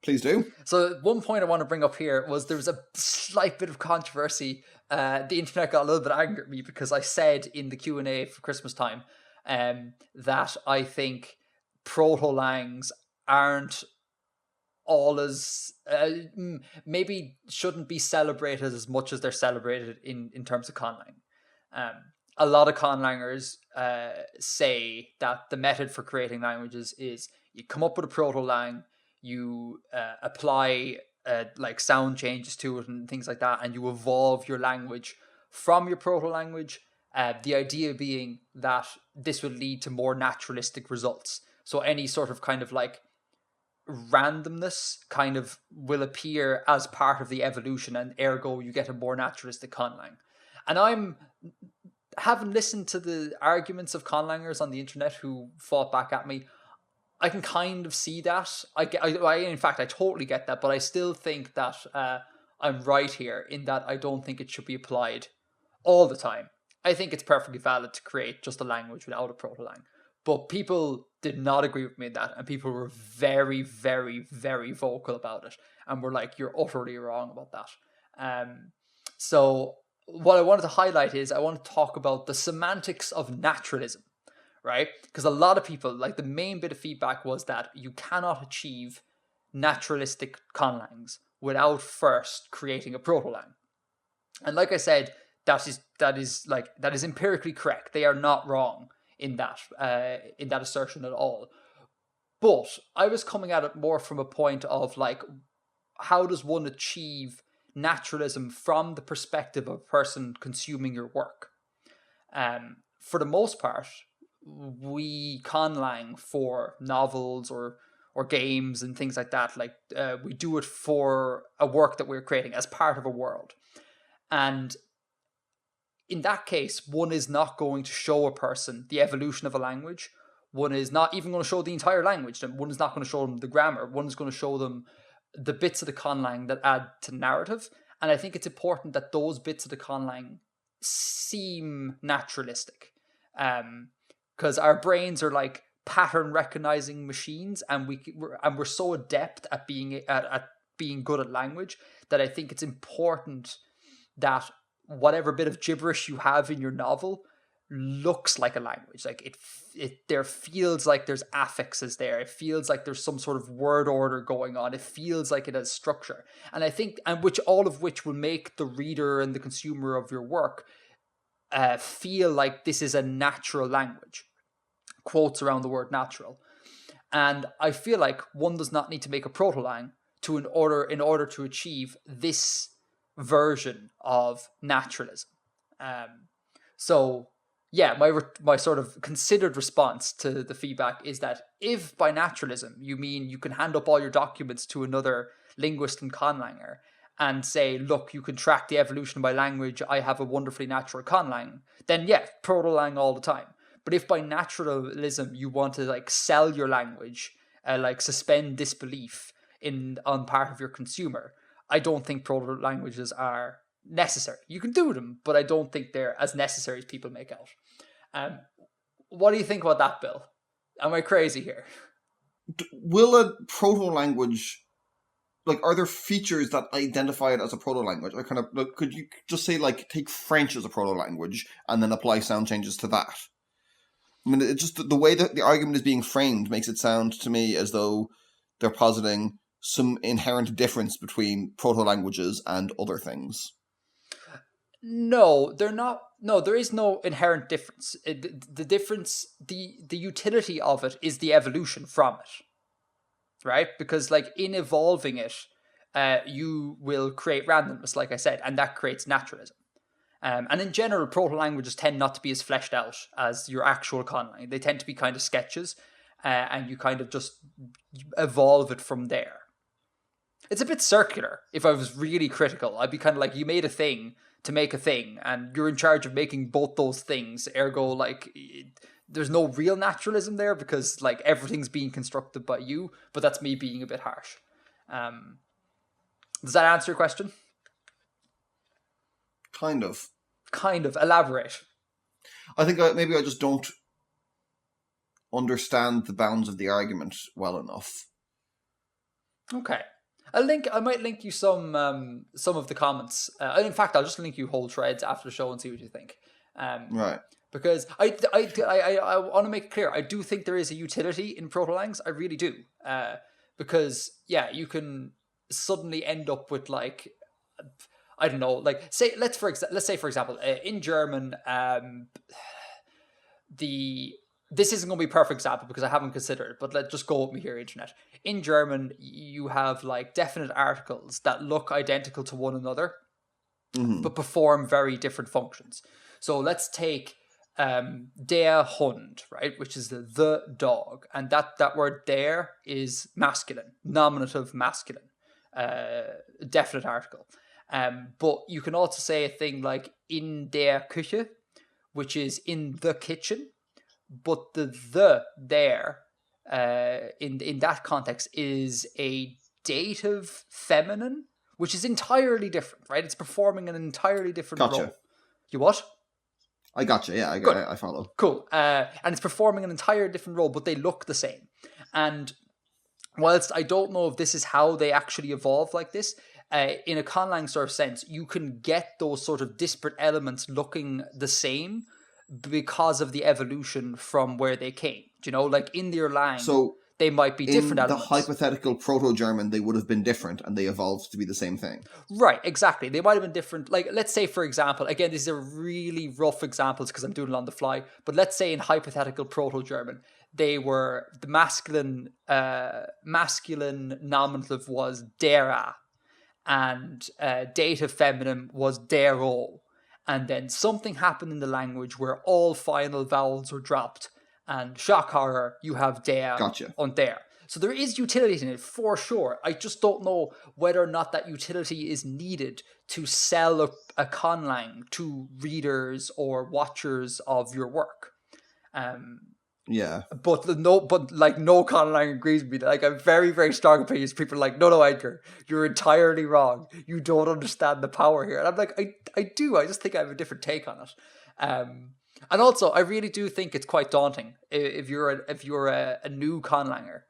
Please do. So one point I want to bring up here was there was a slight bit of controversy. The internet got a little bit angry at me because I said in the Q&A for Christmas time that I think proto-langs aren't all as maybe shouldn't be celebrated as much as they're celebrated in terms of conlang. A lot of conlangers say that the method for creating languages is you come up with a proto-lang, you apply like sound changes to it and things like that, and you evolve your language from your proto-language. The idea being that this would lead to more naturalistic results. So any sort of kind of like randomness kind of will appear as part of the evolution, and ergo you get a more naturalistic conlang. And I'm having listened to the arguments of conlangers on the internet who fought back at me. I can kind of see that. In fact, I totally get that, but I still think that I'm right here in that I don't think it should be applied all the time. I think it's perfectly valid to create just a language without a proto-lang. But people did not agree with me in that, and people were very, very, very vocal about it, and were like, "You're utterly wrong about that." So what I wanted to highlight is I want to talk about the semantics of naturalism, right? Because a lot of people, like the main bit of feedback was that you cannot achieve naturalistic conlangs without first creating a proto-lang. And like I said, that is empirically correct. They are not wrong in that assertion at all. But I was coming at it more from a point of like, how does one achieve naturalism from the perspective of a person consuming your work? For the most part, we conlang for novels or games and things like that. Like we do it for a work that we're creating as part of a world. And in that case, one is not going to show a person the evolution of a language. One is not even going to show the entire language. One is not going to show them the grammar. One is going to show them the bits of the conlang that add to narrative. And I think it's important that those bits of the conlang seem naturalistic. Because our brains are like pattern recognizing machines, and we're so adept at being good at language that I think it's important that whatever bit of gibberish you have in your novel looks like a language. Like there feels like there's affixes there. It feels like there's some sort of word order going on. It feels like it has structure. And I think, all of which will make the reader and the consumer of your work feel like this is a natural language. Quotes around the word natural. And I feel like one does not need to make a proto-lang in order to achieve this version of naturalism. So yeah, my sort of considered response to the feedback is that if by naturalism you mean you can hand up all your documents to another linguist and conlanger and say, look, you can track the evolution of my language, I have a wonderfully natural conlang, then yeah, proto-lang all the time. But if by naturalism you want to like sell your language, like suspend disbelief on part of your consumer, I don't think proto-languages are necessary. You can do them, but I don't think they're as necessary as people make out. What do you think about that, Bill? Am I crazy here? Will a proto-language, like, are there features that identify it as a proto-language? Or kind of, like, could you just say, like, take French as a proto-language and then apply sound changes to that? I mean, it's just the way that the argument is being framed makes it sound to me as though they're positing some inherent difference between proto-languages and other things. No, they're not. No, there is no inherent difference. The difference, the utility of it is the evolution from it, right? Because like in evolving it, you will create randomness, like I said, and that creates naturalism. And in general, proto-languages tend not to be as fleshed out as your actual conlang. They tend to be kind of sketches, and you kind of just evolve it from there. It's a bit circular. If I was really critical, I'd be kind of like, you made a thing to make a thing, and you're in charge of making both those things. Ergo, like, there's no real naturalism there because like everything's being constructed by you. But that's me being a bit harsh. Does that answer your question? Kind of. Elaborate. I think maybe I just don't understand the bounds of the argument well enough. Okay. I might link you some of the comments. In fact, I'll just link you whole threads after the show and see what you think. Right. Because I want to make it clear, I do think there is a utility in proto-langs. I really do. because you can suddenly end up with like, I don't know, like let's say for example, in German, this isn't going to be a perfect example because I haven't considered it, but let's just go with me here, internet. In German, you have like definite articles that look identical to one another, but perform very different functions. So let's take der Hund, right, which is the dog, and that word der is masculine, nominative masculine, definite article. But you can also say a thing like in der Küche, which is in the kitchen, but the there in that context is a dative feminine, which is entirely different, right? It's performing an entirely different role. You what? I gotcha. Yeah, I follow. Cool. And it's performing an entire different role, but they look the same. And whilst I don't know if this is how they actually evolve like this, in a conlang sort of sense, you can get those sort of disparate elements looking the same because of the evolution from where they came. Do you know, like in their line, so they might be different elements. In the hypothetical Proto-German, they would have been different and they evolved to be the same thing. Right, exactly. They might have been different. Like, let's say, for example, again, these are really rough examples because I'm doing it on the fly, but let's say in hypothetical Proto-German, they were, the masculine nominative was dera, and dative feminine was dero. And then something happened in the language where all final vowels were dropped. And shock horror, you have der on there. So there is utility in it for sure. I just don't know whether or not that utility is needed to sell a conlang to readers or watchers of your work. But no conlang agrees with me. Like, a very, very strong opinions. People are like, no, Edgar, you're entirely wrong. You don't understand the power here. And I'm like, I do. I just think I have a different take on it. And also, I really do think it's quite daunting if you're a new conlanger,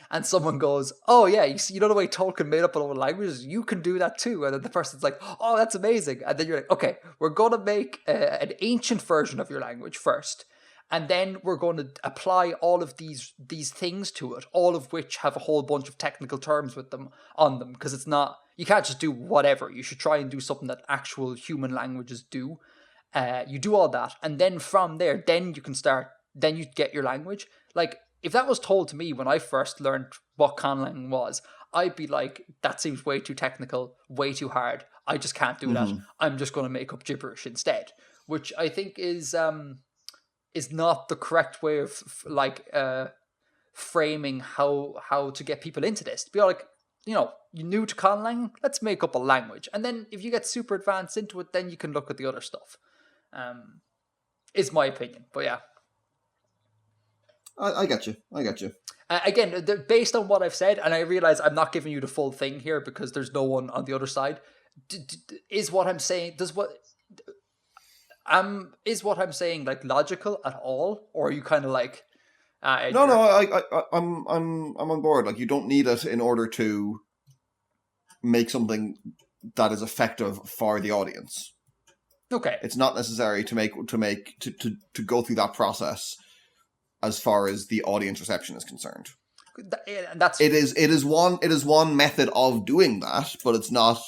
and someone goes, "Oh yeah, you know the way Tolkien made up all the languages? You can do that too." And then the person's like, "Oh, that's amazing!" And then you're like, "Okay, we're going to make an ancient version of your language first, and then we're going to apply all of these things to it, all of which have a whole bunch of technical terms with them on them, because it's not, you can't just do whatever. You should try and do something that actual human languages do." You do all that, and then from there, then you get your language. Like, if that was told to me when I first learned what conlang was, I'd be like, that seems way too technical, way too hard. I just can't do that. I'm just going to make up gibberish instead, which I think is not the correct way of framing how to get people into this. To be like, you're new to conlang, let's make up a language, and then if you get super advanced into it, then you can look at the other stuff. Is my opinion, but yeah. I get you. Again, based on what I've said, and I realize I'm not giving you the full thing here because there's no one on the other side. Is what I'm saying like logical at all, or are you kind of like? No, I'm on board. Like, you don't need it in order to make something that is effective for the audience. Okay. It's not necessary to go through that process as far as the audience reception is concerned. It is one method of doing that, but it's not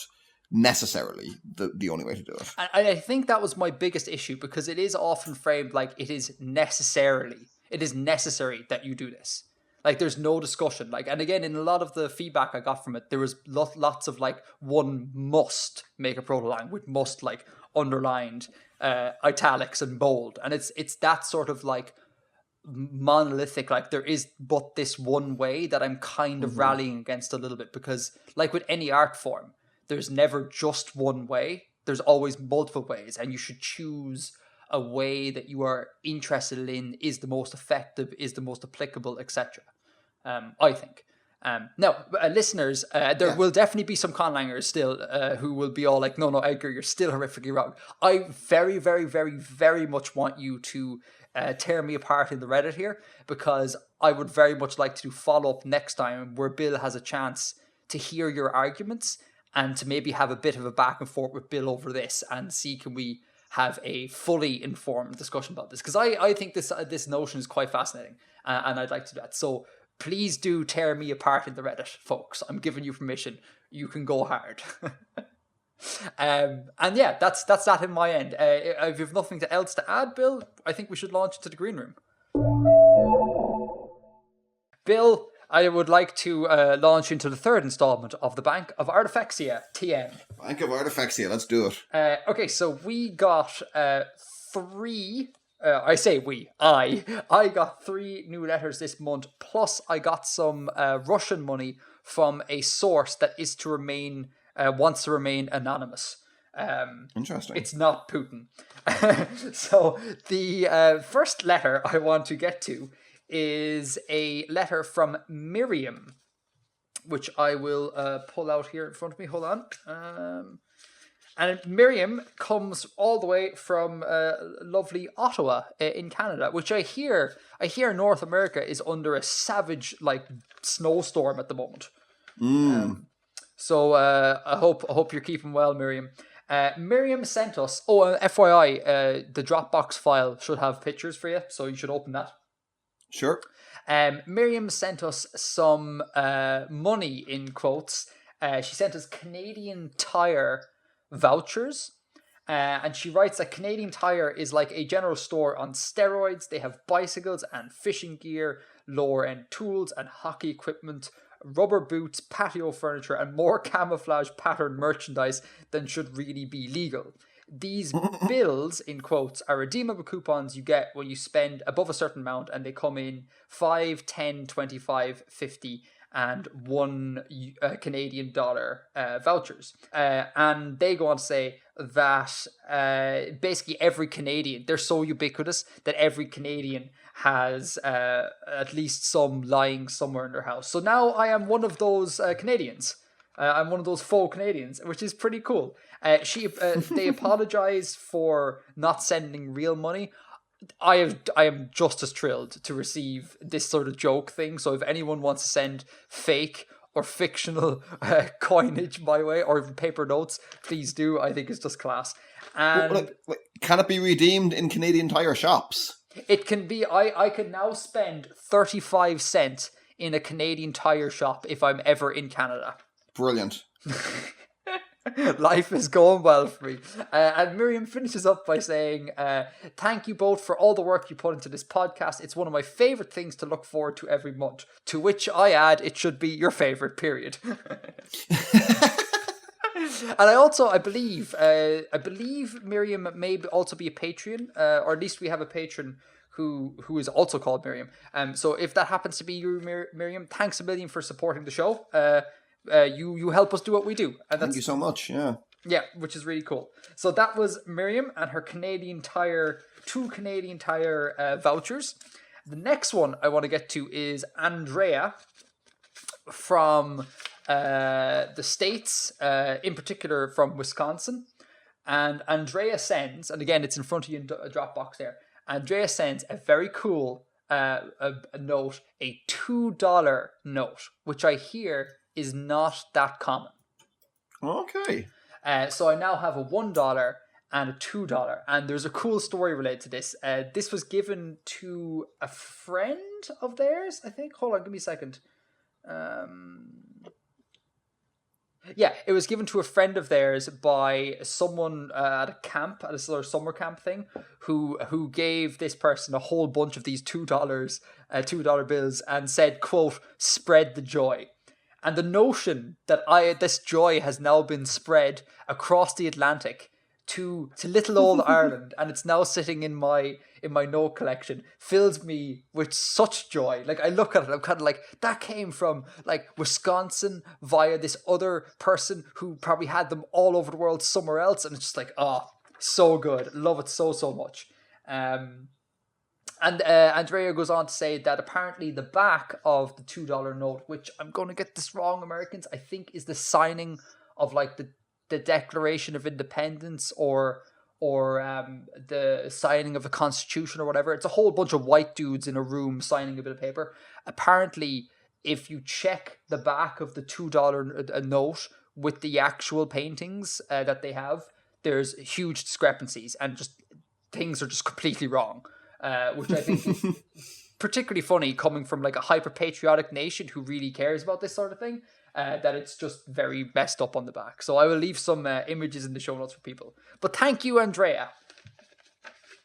necessarily the only way to do it. And I think that was my biggest issue, because it is often framed like it is necessary that you do this. Like, there's no discussion. Like, and again, in a lot of the feedback I got from it, there was lots of like, one must make a proto-lang with must like underlined, italics and bold, and it's that sort of like monolithic, like there is but this one way, that I'm kind of rallying against a little bit, because like with any art form, there's never just one way. There's always multiple ways, and you should choose a way that you are interested in, is the most effective, is the most applicable, etc. I think. Now, listeners, there will definitely be some conlangers still who will be all like, no, Edgar, you're still horrifically wrong. I very, very, very, very much want you to tear me apart in the Reddit here, because I would very much like to do follow-up next time where Bill has a chance to hear your arguments and to maybe have a bit of a back and forth with Bill over this, and see, can we have a fully informed discussion about this, because I think this notion is quite fascinating, and I'd like to do that. So please do tear me apart in the Reddit, folks. I'm giving you permission. You can go hard. And yeah, that's that in my end. If you've nothing else to add, Bill, I think we should launch into the green room. Bill, I would like to launch into the third installment of the Bank of Artifexia, TM. Bank of Artifexia, let's do it. Okay, so we got 3... I say we. I got 3 new letters this month, plus I got some Russian money from a source that is to remain... wants to remain anonymous. Interesting. It's not Putin. So the first letter I want to get to is a letter from Miriam, which I will pull out here in front of me. Hold on. And Miriam comes all the way from lovely Ottawa in Canada, which I hear North America is under a savage snowstorm at the moment. So I hope you're keeping well, Miriam. Miriam sent us. Oh, FYI, the Dropbox file should have pictures for you, so you should open that. Sure. Miriam sent us some money in quotes. She sent us Canadian Tire vouchers. And she writes that Canadian Tire is like a general store on steroids. They have bicycles and fishing gear, lower end tools and hockey equipment, rubber boots, patio furniture, and more camouflage pattern merchandise than should really be legal. These bills, in quotes, are redeemable coupons you get when you spend above a certain amount, and they come in 5, 10, 25, 50, and $1 Canadian dollar vouchers. And they go on to say that basically every Canadian, they're so ubiquitous that every Canadian has at least some lying somewhere in their house. So now I am one of those Canadians. I'm one of those faux Canadians, which is pretty cool. They apologize for not sending real money. I am just as thrilled to receive this sort of joke thing. So if anyone wants to send fake or fictional coinage my way, or even paper notes, please do. I think it's just class. And can it be redeemed in Canadian Tire shops? It can be. I can now spend 35 cents in a Canadian Tire shop if I'm ever in Canada. Brilliant. Life is going well for me. And Miriam finishes up by saying, thank you both for all the work you put into this podcast. It's one of my favourite things to look forward to every month. To which I add, it should be your favourite, period. And I believe Miriam may also be a Patreon, or at least we have a patron who is also called Miriam. So if that happens to be you, Miriam, thanks a million for supporting the show. You help us do what we do. And thank you so much. Yeah, which is really cool. So that was Miriam and her Canadian Tire, 2 Canadian Tire vouchers. The next one I want to get to is Andrea from the States, in particular from Wisconsin. And Andrea sends, and again, it's in front of you in a Dropbox there. Andrea sends a very cool a note, a $2 note, which I hear is not that common. Okay. So I now have a $1 and a $2, and there's a cool story related to this. This was given to a friend of theirs, I think. Hold on, give me a second. Yeah, it was given to a friend of theirs by someone at a camp, at a sort of summer camp thing, who gave this person a whole bunch of these $2 bills and said, quote, "spread the joy." And the notion that this joy has now been spread across the Atlantic to little old Ireland, and it's now sitting in my note collection, fills me with such joy. Like, I look at it, I'm kind of like, that came from like Wisconsin via this other person who probably had them all over the world somewhere else, and it's just like, so good. Love it so much. And Andrea goes on to say that apparently the back of the $2 note, which I'm going to get this wrong, Americans, I think is the signing of like the Declaration of Independence or the signing of the Constitution or whatever. It's a whole bunch of white dudes in a room signing a bit of paper. Apparently, if you check the back of the $2 note with the actual paintings that they have, there's huge discrepancies and just things are just completely wrong. Which I think is particularly funny coming from like a hyper patriotic nation who really cares about this sort of thing. That it's just very messed up on the back. So I will leave some images in the show notes for people. But thank you, Andrea.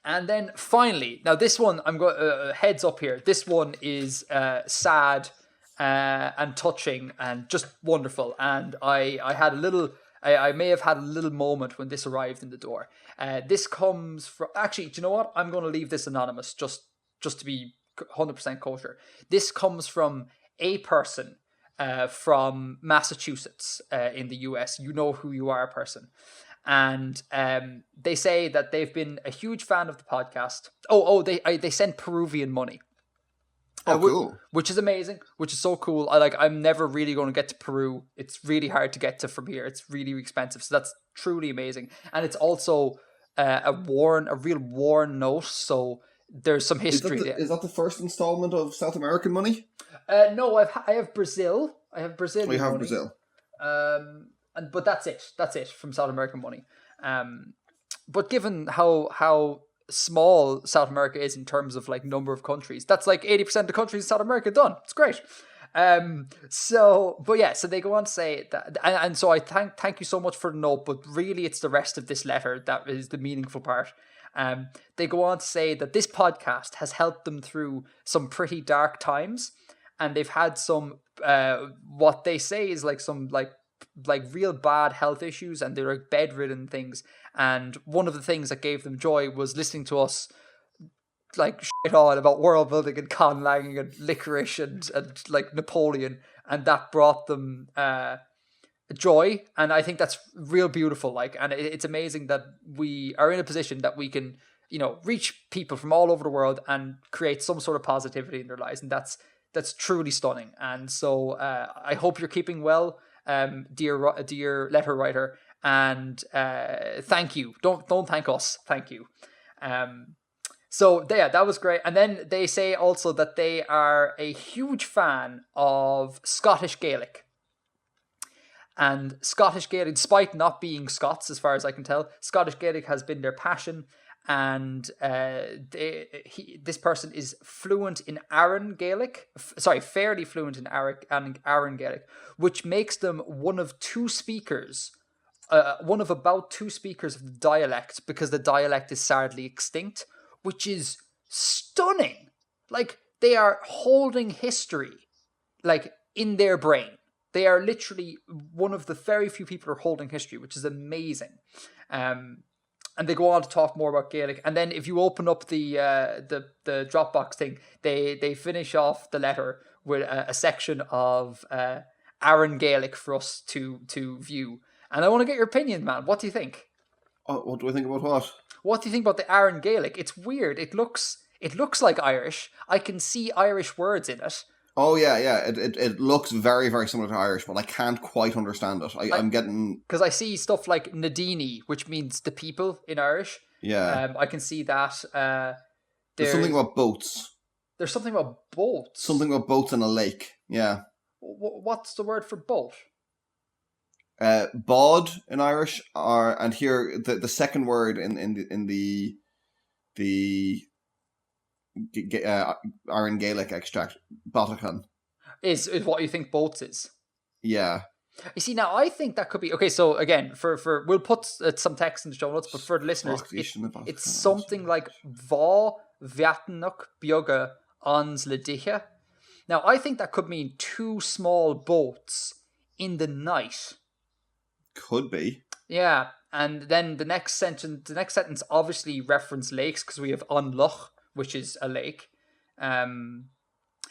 And then finally, now this one, I'm going heads up here. This one is sad and touching and just wonderful. And I had a little, I may have had a little moment when this arrived in the door. This comes from, actually, do you know what? I'm going to leave this anonymous just to be 100% kosher. This comes from a person from Massachusetts in the US. You know who you are, person. And they say that they've been a huge fan of the podcast. They send Peruvian money. Cool. Which is amazing, which is so cool. I'm never really going to get to Peru. It's really hard to get to from here. It's really expensive. So that's truly amazing. And it's also a real worn note. So there's some history there. Is that the first installment of South American money? No, I have Brazil. I have Brazilian money. We have Brazil. But that's it. That's it from South American money. But given how small South America is in terms of like number of countries, that's like 80% of the countries in South America done. It's great. So they go on to say that, and so I thank you so much for the note, but really it's the rest of this letter that is the meaningful part. They go on to say that this podcast has helped them through some pretty dark times, and they've had some what they say is like some like real bad health issues, and they're like bedridden things. And one of the things that gave them joy was listening to us like shit on about world building and conlanging and licorice and like Napoleon, and that brought them joy. And I think that's real beautiful. Like, and it's amazing that we are in a position that we can, reach people from all over the world and create some sort of positivity in their lives, and that's truly stunning. And so I hope you're keeping well, dear letter writer, and thank you. Don't thank us. Thank you. So yeah, that was great. And then they say also that they are a huge fan of Scottish Gaelic. And Scottish Gaelic, despite not being Scots, as far as I can tell, Scottish Gaelic has been their passion. And this person is fluent in Aran Gaelic. Fairly fluent in Aran Gaelic, which makes them one of about two speakers of the dialect, because the dialect is sadly extinct, which is stunning. Like, they are holding history, like, in their brain. They are literally one of the very few people who are holding history, which is amazing. And they go on to talk more about Gaelic. And then if you open up the Dropbox thing, they finish off the letter with a section of Aran Gaelic for us to view. And I want to get your opinion, man. What do you think? What do I think about what? What do you think about the Aran Gaelic? It's weird. It looks like Irish. I can see Irish words in it. Oh, yeah. It looks very, very similar to Irish, but I can't quite understand it. I'm getting... Because I see stuff like Nadini, which means the people in Irish. Yeah. I can see that. There's something about boats. There's something about boats? Something about boats in a lake, yeah. What's the word for boat? Bod in Irish, and here the second word in the Aran Gaelic extract, Botachan, is what you think boats is. Yeah. You see, now I think that could be okay. So again, for we'll put some text in the show notes, but for the listeners, it's something like Va Viatnuk Bioga Ons Ledicha. Now I think that could mean two small boats in the night. Could be. Yeah, and then the next sentence obviously reference lakes, because we have An Loch, which is a lake.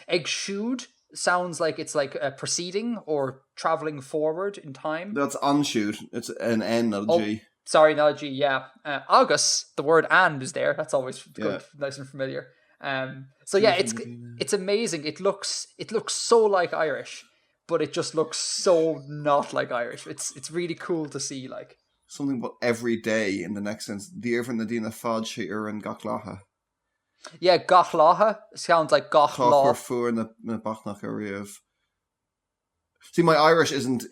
Egshud sounds like it's like a proceeding or traveling forward in time. That's unshoot. It's an N, not a G. Sorry, not a G, yeah. August, the word and is there. That's always good, nice and familiar. So yeah, it's amazing. It looks so like Irish, but it just looks so not like Irish. It's really cool to see, like. Something about every day in the next sentence. Díobhar na dtíne fad sé ar an gachlacha. Yeah, gachlacha sounds like gachlaw. Fuair na bachnach a riamh. See, my Irish isn't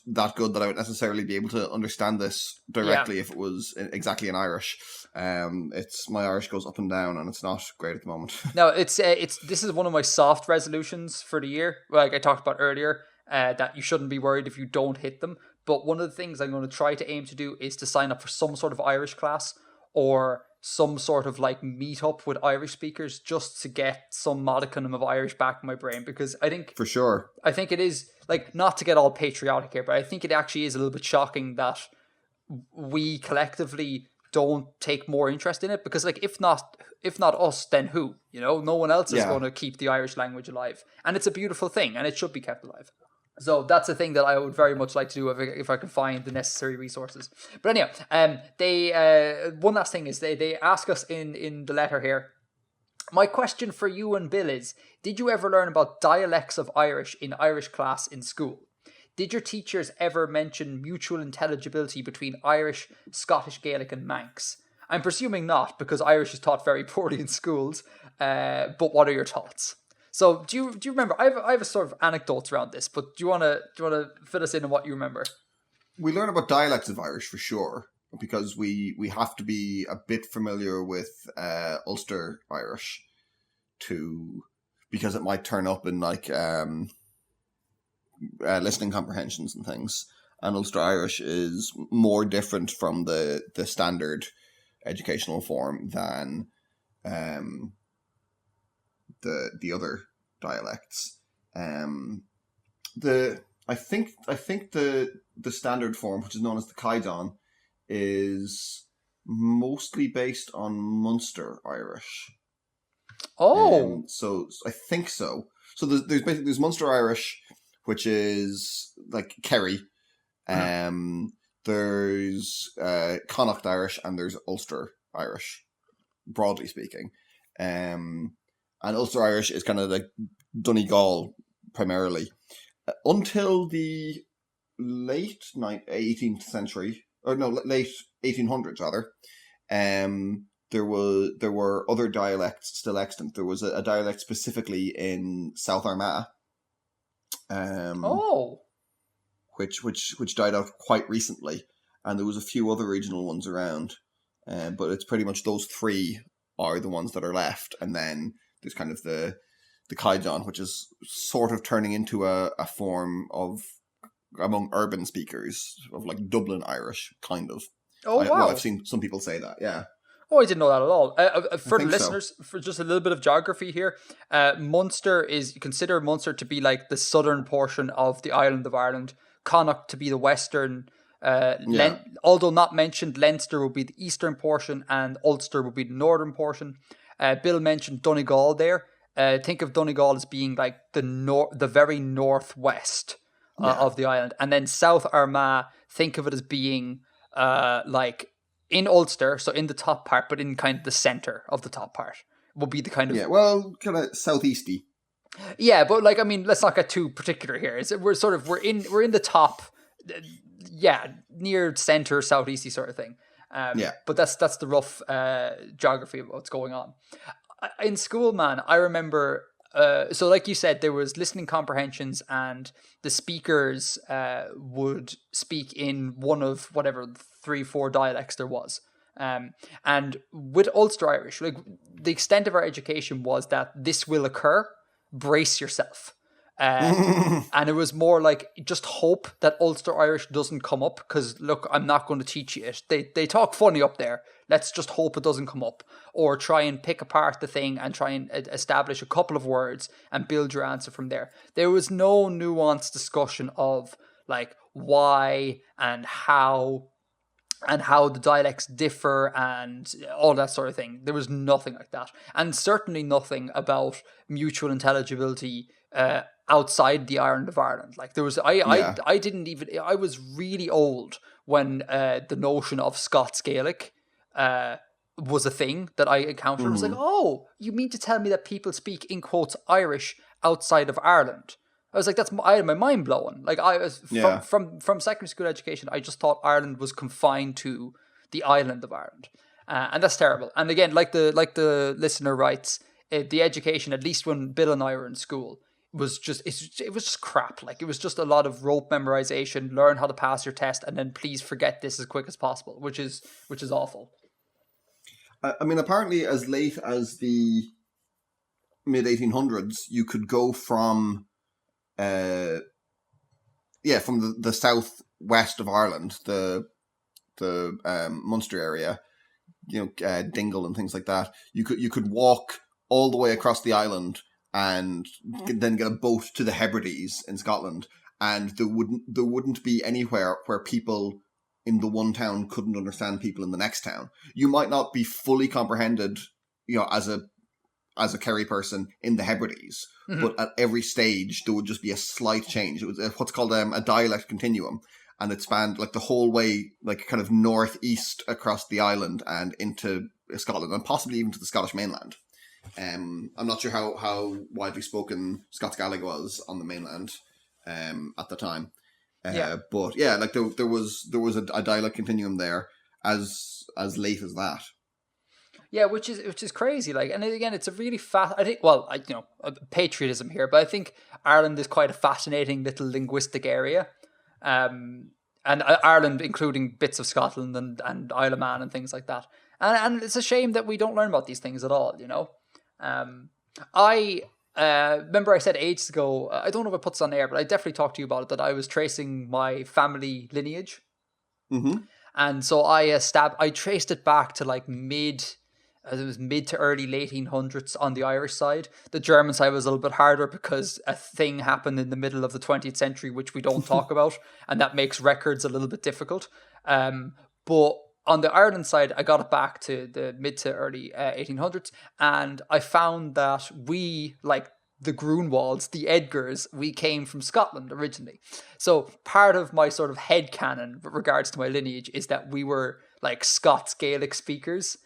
that good that I would necessarily be able to understand this directly if it was exactly in Irish. It's my Irish goes up and down, and it's not great at the moment. No, it's this is one of my soft resolutions for the year. Like I talked about earlier, that you shouldn't be worried if you don't hit them. But one of the things I'm going to try to aim to do is to sign up for some sort of Irish class or some sort of like meetup with Irish speakers just to get some modicum of Irish back in my brain, because I think For sure. I think it is, like, not to get all patriotic here, but I think it actually is a little bit shocking that we collectively don't take more interest in it, because like if not us, then who? No one else is going to keep the Irish language alive, and it's a beautiful thing and it should be kept alive. So that's a thing that I would very much like to do if I can find the necessary resources. But anyhow, they one last thing is they ask us in the letter here. My question for you and Bill is, did you ever learn about dialects of Irish in Irish class in school? Did your teachers ever mention mutual intelligibility between Irish, Scottish Gaelic and Manx? I'm presuming not, because Irish is taught very poorly in schools, but what are your thoughts? So do you remember? I have a sort of anecdotes around this, but do you want to fill us in on what you remember? We learn about dialects of Irish for sure, because we have to be a bit familiar with Ulster Irish because it might turn up in like listening comprehensions and things. And Ulster Irish is more different from the standard educational form than the other dialects. I think the standard form, which is known as the Caidán, is mostly based on Munster Irish. Oh, so I think so. So there's Munster Irish, which is like Kerry. There's Connacht Irish, and there's Ulster Irish, broadly speaking. And Ulster Irish is kind of like Donegal primarily. Until the late 18th century, or no, late 1800s rather, there were other dialects still extant. There was a dialect specifically in South Armagh, which died out quite recently, and there was a few other regional ones around, but it's pretty much those three are the ones that are left, and then there's kind of the Caidán, which is sort of turning into a form of, among urban speakers, of like Dublin Irish, kind of. Oh, wow. Well, I've seen some people say that, yeah. Oh, I didn't know that at all. For the listeners, for just a little bit of geography here, Munster you consider Munster to be like the southern portion of the island of Ireland, Connacht to be the western, although not mentioned, Leinster will be the eastern portion, and Ulster will be the northern portion. Bill mentioned Donegal there. Think of Donegal as being like the very northwest of the island, and then South Armagh, think of it as being like in Ulster, so in the top part, but in kind of the center of the top part would be the kind of kind of southeasty. Yeah, but like, I mean, let's not get too particular here. We're in the top, near center, southeasty sort of thing. But that's the rough geography of what's going on. In school, man, I remember, so like you said, there was listening comprehensions, and the speakers would speak in one of whatever 3-4 dialects there was. And with Ulster Irish, like, the extent of our education was that this will occur, brace yourself. And it was more like, just hope that Ulster Irish doesn't come up, because look, I'm not going to teach you it. They talk funny up there. Let's just hope it doesn't come up. Or try and pick apart the thing and try and establish a couple of words and build your answer from there. There was no nuanced discussion of like why and how the dialects differ and all that sort of thing. There was nothing like that. And certainly nothing about mutual intelligibility outside the island of Ireland. Like, there was, I was really old when the notion of Scots Gaelic was a thing that I encountered. I was like, oh, you mean to tell me that people speak, in quotes, Irish outside of Ireland? I was like, I had my mind blown. Like, I was from secondary school education, I just thought Ireland was confined to the island of Ireland, and that's terrible. And again, like the listener writes, the education, at least when Bill and I were in school, was just it was just crap. Like, it was just a lot of rote memorization, learn how to pass your test, and then please forget this as quick as possible, which is awful. I mean, apparently, as late as the mid 1800s, you could go from, from the southwest of Ireland, the Munster area, Dingle and things like that. You could walk all the way across the island and then get a boat to the Hebrides in Scotland, and there wouldn't be anywhere where people in the one town couldn't understand people in the next town. You might not be fully comprehended, as a Kerry person in the Hebrides, but at every stage there would just be a slight change. It was what's called a dialect continuum, and it spanned like the whole way, like kind of northeast across the island and into Scotland, and possibly even to the Scottish mainland. I'm not sure how widely spoken Scots Gaelic was on the mainland at the time. But yeah, like there was a dialect continuum there as late as that. Yeah, which is crazy. Like, and again, it's a really I think, patriotism here, but I think Ireland is quite a fascinating little linguistic area. And Ireland, including bits of Scotland and Isle of Man and things like that. And it's a shame that we don't learn about these things at all, I remember I said ages ago, I don't know if I put this on air, but I definitely talked to you about it, that I was tracing my family lineage. Mm-hmm. And so I traced it back to like mid to early late 1800s on the Irish side. The German side was a little bit harder because a thing happened in the middle of the 20th century, which we don't talk about, and that makes records a little bit difficult. But on the Ireland side, I got it back to the mid to early 1800s, and I found that we, like the Grunwalds, the Edgars, we came from Scotland originally. So part of my sort of headcanon with regards to my lineage is that we were like Scots Gaelic speakers.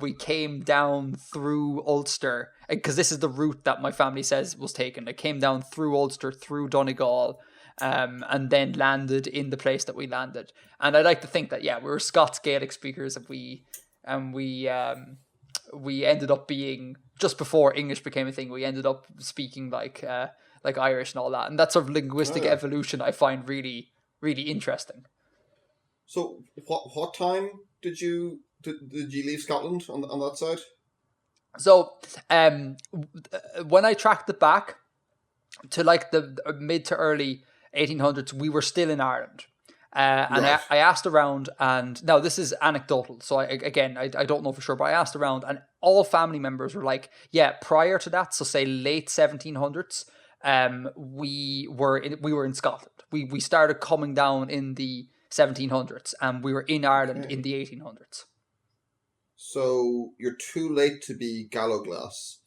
We came down through Ulster, because this is the route that my family says was taken. It came down through Ulster, through Donegal, and then landed in the place that we landed. And I like to think that, we were Scots Gaelic speakers, and we ended up being, just before English became a thing, we ended up speaking like Irish and all that. And that sort of linguistic evolution I find really, really interesting. So what time did you leave Scotland on that side? So when I tracked it back to like the mid to early 1800s, we were still in Ireland. And right. I asked around, and now this is anecdotal, so I don't know for sure, but I asked around, and all family members were like, prior to that, so say late 1700s, we were in Scotland. We started coming down in the 1700s, and we were in Ireland in the 1800s. So you're too late to be Galloglass,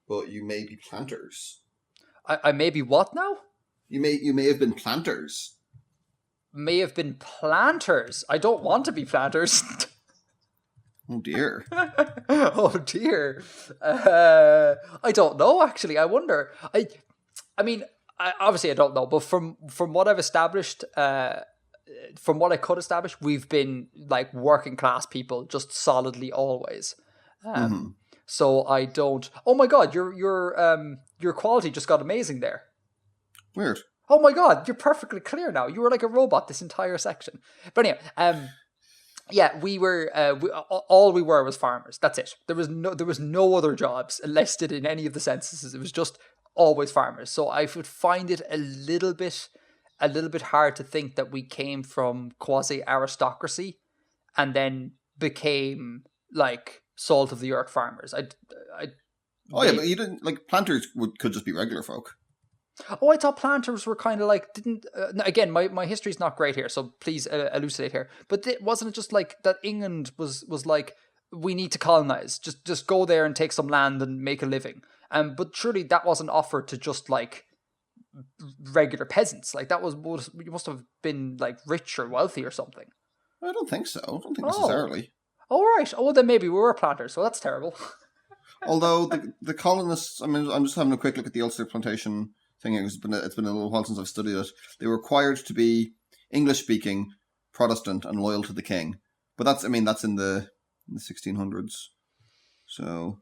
but you may be planters. I may be what now? You may have been planters. May have been planters. I don't want to be planters. Oh dear. Oh dear. I don't know, actually. I wonder. I mean, obviously I don't know, but from what I've established, from what I could establish, we've been like working class people, just solidly always. So I don't. Oh my god, your quality just got amazing there. Weird. Oh my god, you're perfectly clear now. You were like a robot this entire section. But anyway, we were all we were was farmers. That's it. There was no other jobs listed in any of the censuses. It was just always farmers. So I would find it a little bit hard to think that we came from quasi aristocracy and then became like salt of the earth farmers. But you didn't, like, planters could just be regular folk. Oh, I thought planters were kind of like, again, my history's not great here, so please elucidate here. But wasn't it just like that England was like, we need to colonize, just go there and take some land and make a living. But surely that wasn't offered to just like regular peasants. Like that you must have been like rich or wealthy or something. I don't think so. I don't think necessarily. Oh, right. Oh, then maybe we were planters, so that's terrible. Although the colonists, I mean, I'm just having a quick look at the Ulster plantation thing. It's been a little while since I've studied it. They were required to be English-speaking, Protestant, and loyal to the king. But that's in the 1600s. So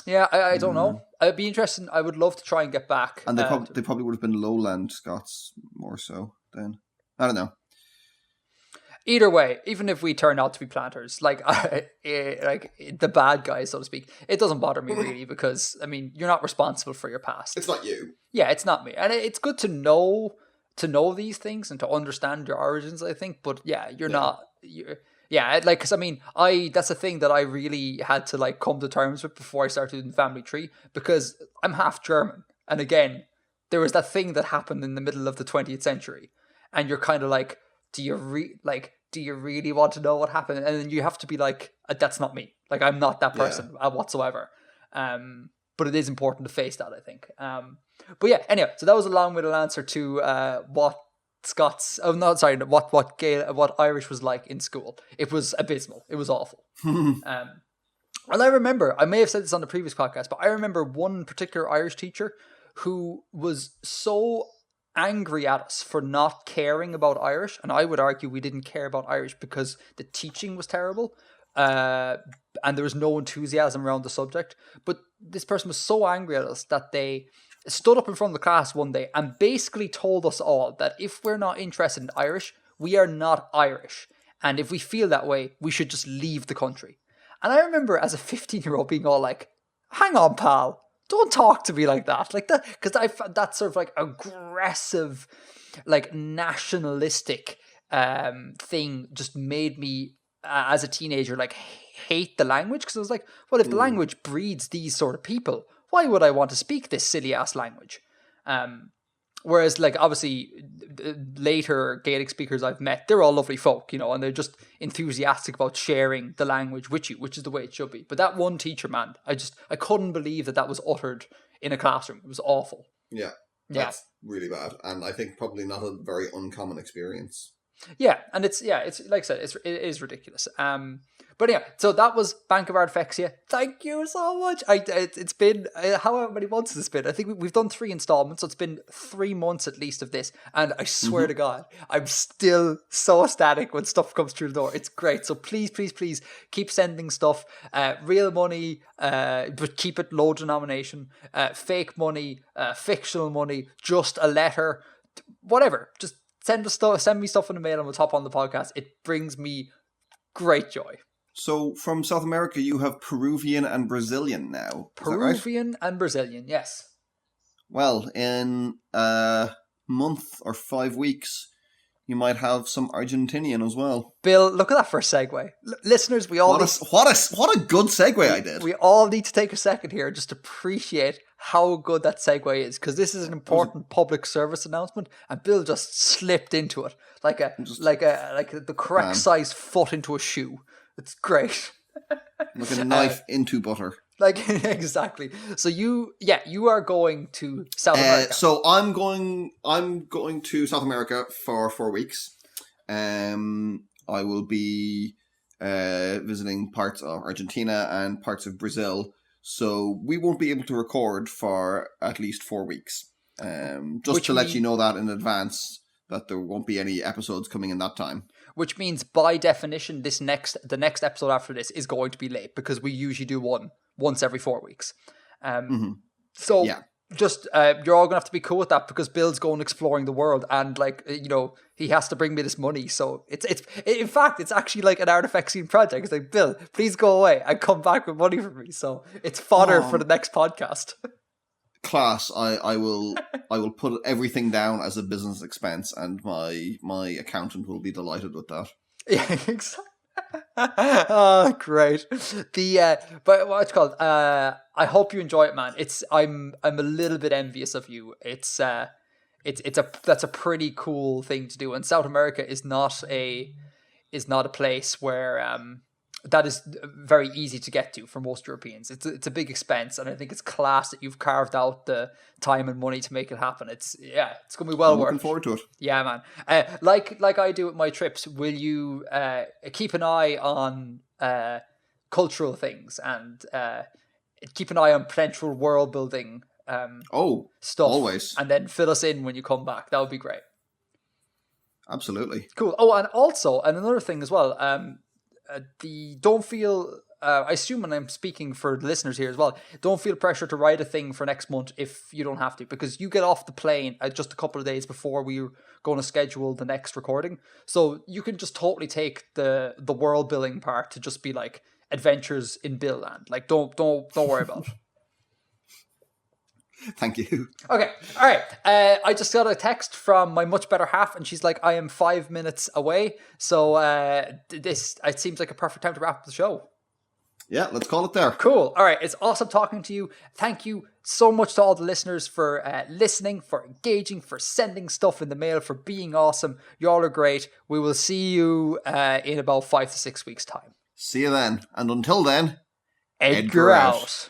yeah, I don't know. It'd be interesting. I would love to try and get back. And they probably would have been lowland Scots more so then. I don't know. Either way, even if we turn out to be planters, like like the bad guys, so to speak, it doesn't bother me really because I mean you're not responsible for your past. It's not you. Yeah, it's not me, and it's good to know these things and to understand your origins. I think, but yeah, you're not. Yeah, like because I mean, that's a thing that I really had to like come to terms with before I started doing family tree because I'm half German, and again, there was that thing that happened in the middle of the 20th century, and you're kind of like, do you really want to know what happened? And then you have to be like, that's not me. Like I'm not that person whatsoever. But it is important to face that, I think. But yeah, anyway, so that was a long-winded answer to what Irish was like in school. It was abysmal. It was awful. And I remember, I may have said this on the previous podcast, but I remember one particular Irish teacher who was so angry at us for not caring about Irish, and I would argue we didn't care about Irish because the teaching was terrible, and there was no enthusiasm around the subject. But this person was so angry at us that they stood up in front of the class one day and basically told us all that if we're not interested in Irish, we are not Irish, and if we feel that way, we should just leave the country. And I remember as a 15-year-old being all like, hang on, pal, don't talk to me like that. Like that, because I found that sort of like aggressive, like nationalistic thing just made me, as a teenager, like hate the language. Because I was like, well, if the language breeds these sort of people, why would I want to speak this silly ass language? Whereas, like, obviously, later Gaelic speakers I've met, they're all lovely folk, you know, and they're just enthusiastic about sharing the language with you, which is the way it should be. But that one teacher, man, I couldn't believe that was uttered in a classroom. It was awful. Yeah, that's really bad, and I think probably not a very uncommon experience. Yeah, and it's like I said, it is ridiculous. But yeah, so that was Bank of Artifexia. Thank you so much. It's been how many months has it been? I think we've done 3 installments, so it's been 3 months at least of this. And I swear to God, I'm still so ecstatic when stuff comes through the door. It's great. So please keep sending stuff. Real money, but keep it low denomination. Fake money, fictional money, just a letter, whatever. Just send me stuff in the mail and we'll top on the podcast. It brings me great joy. So from South America, you have Peruvian and Brazilian now. Peruvian and Brazilian, yes. Well, in a month or 5 weeks, you might have some Argentinian as well. Bill, look at that for a segue. Listeners, we all what a good segue I did. We all need to take a second here just to appreciate how good that segue is, because this is an important public service announcement, and Bill just slipped into it like the correct size foot into a shoe. It's great. Like a knife into butter. Like exactly. So you are going to South America. So I'm going to South America for 4 weeks. I will be visiting parts of Argentina and parts of Brazil. So we won't be able to record for at least 4 weeks. Just to let you know that in advance, that there won't be any episodes coming in that time. Which means, by definition, the next episode after this is going to be late because we usually do one once every 4 weeks. So just you're all gonna have to be cool with that because Bill's going exploring the world and he has to bring me this money. So it's in fact it's actually like an Artifexian project. It's like, Bill, please go away and come back with money for me. So it's fodder for the next podcast. Class, I will put everything down as a business expense, and my accountant will be delighted with that. Yeah, exactly. Oh, great. But what's it called? I hope you enjoy it, man. I'm a little bit envious of you. That's a pretty cool thing to do, and South America is not a place where that is very easy to get to for most Europeans. It's a big expense, and I think it's class that you've carved out the time and money to make it happen. It's gonna be well worth. Looking forward to it. Yeah, man. Like I do with my trips. Will you keep an eye on cultural things and keep an eye on potential world building stuff? Always. And then fill us in when you come back. That would be great. Absolutely. Cool. Oh, and also, and another thing as well. Don't feel I assume, and I'm speaking for the listeners here as well, don't feel pressure to write a thing for next month if you don't have to, because you get off the plane just a couple of days before we're going to schedule the next recording. So you can just totally take the world building part to just be like adventures in Bill Land. Like, don't worry about it. Thank you. Okay, all right. I just got a text from my much better half, and she's like, I am 5 minutes away. So it seems like a perfect time to wrap up the show. Yeah, let's call it there. Cool. All right. It's awesome talking to you. Thank you so much to all the listeners for listening, for engaging, for sending stuff in the mail, for being awesome. You all are great. We will see you in about 5 to 6 weeks' time. See you then. And until then, Edgar out.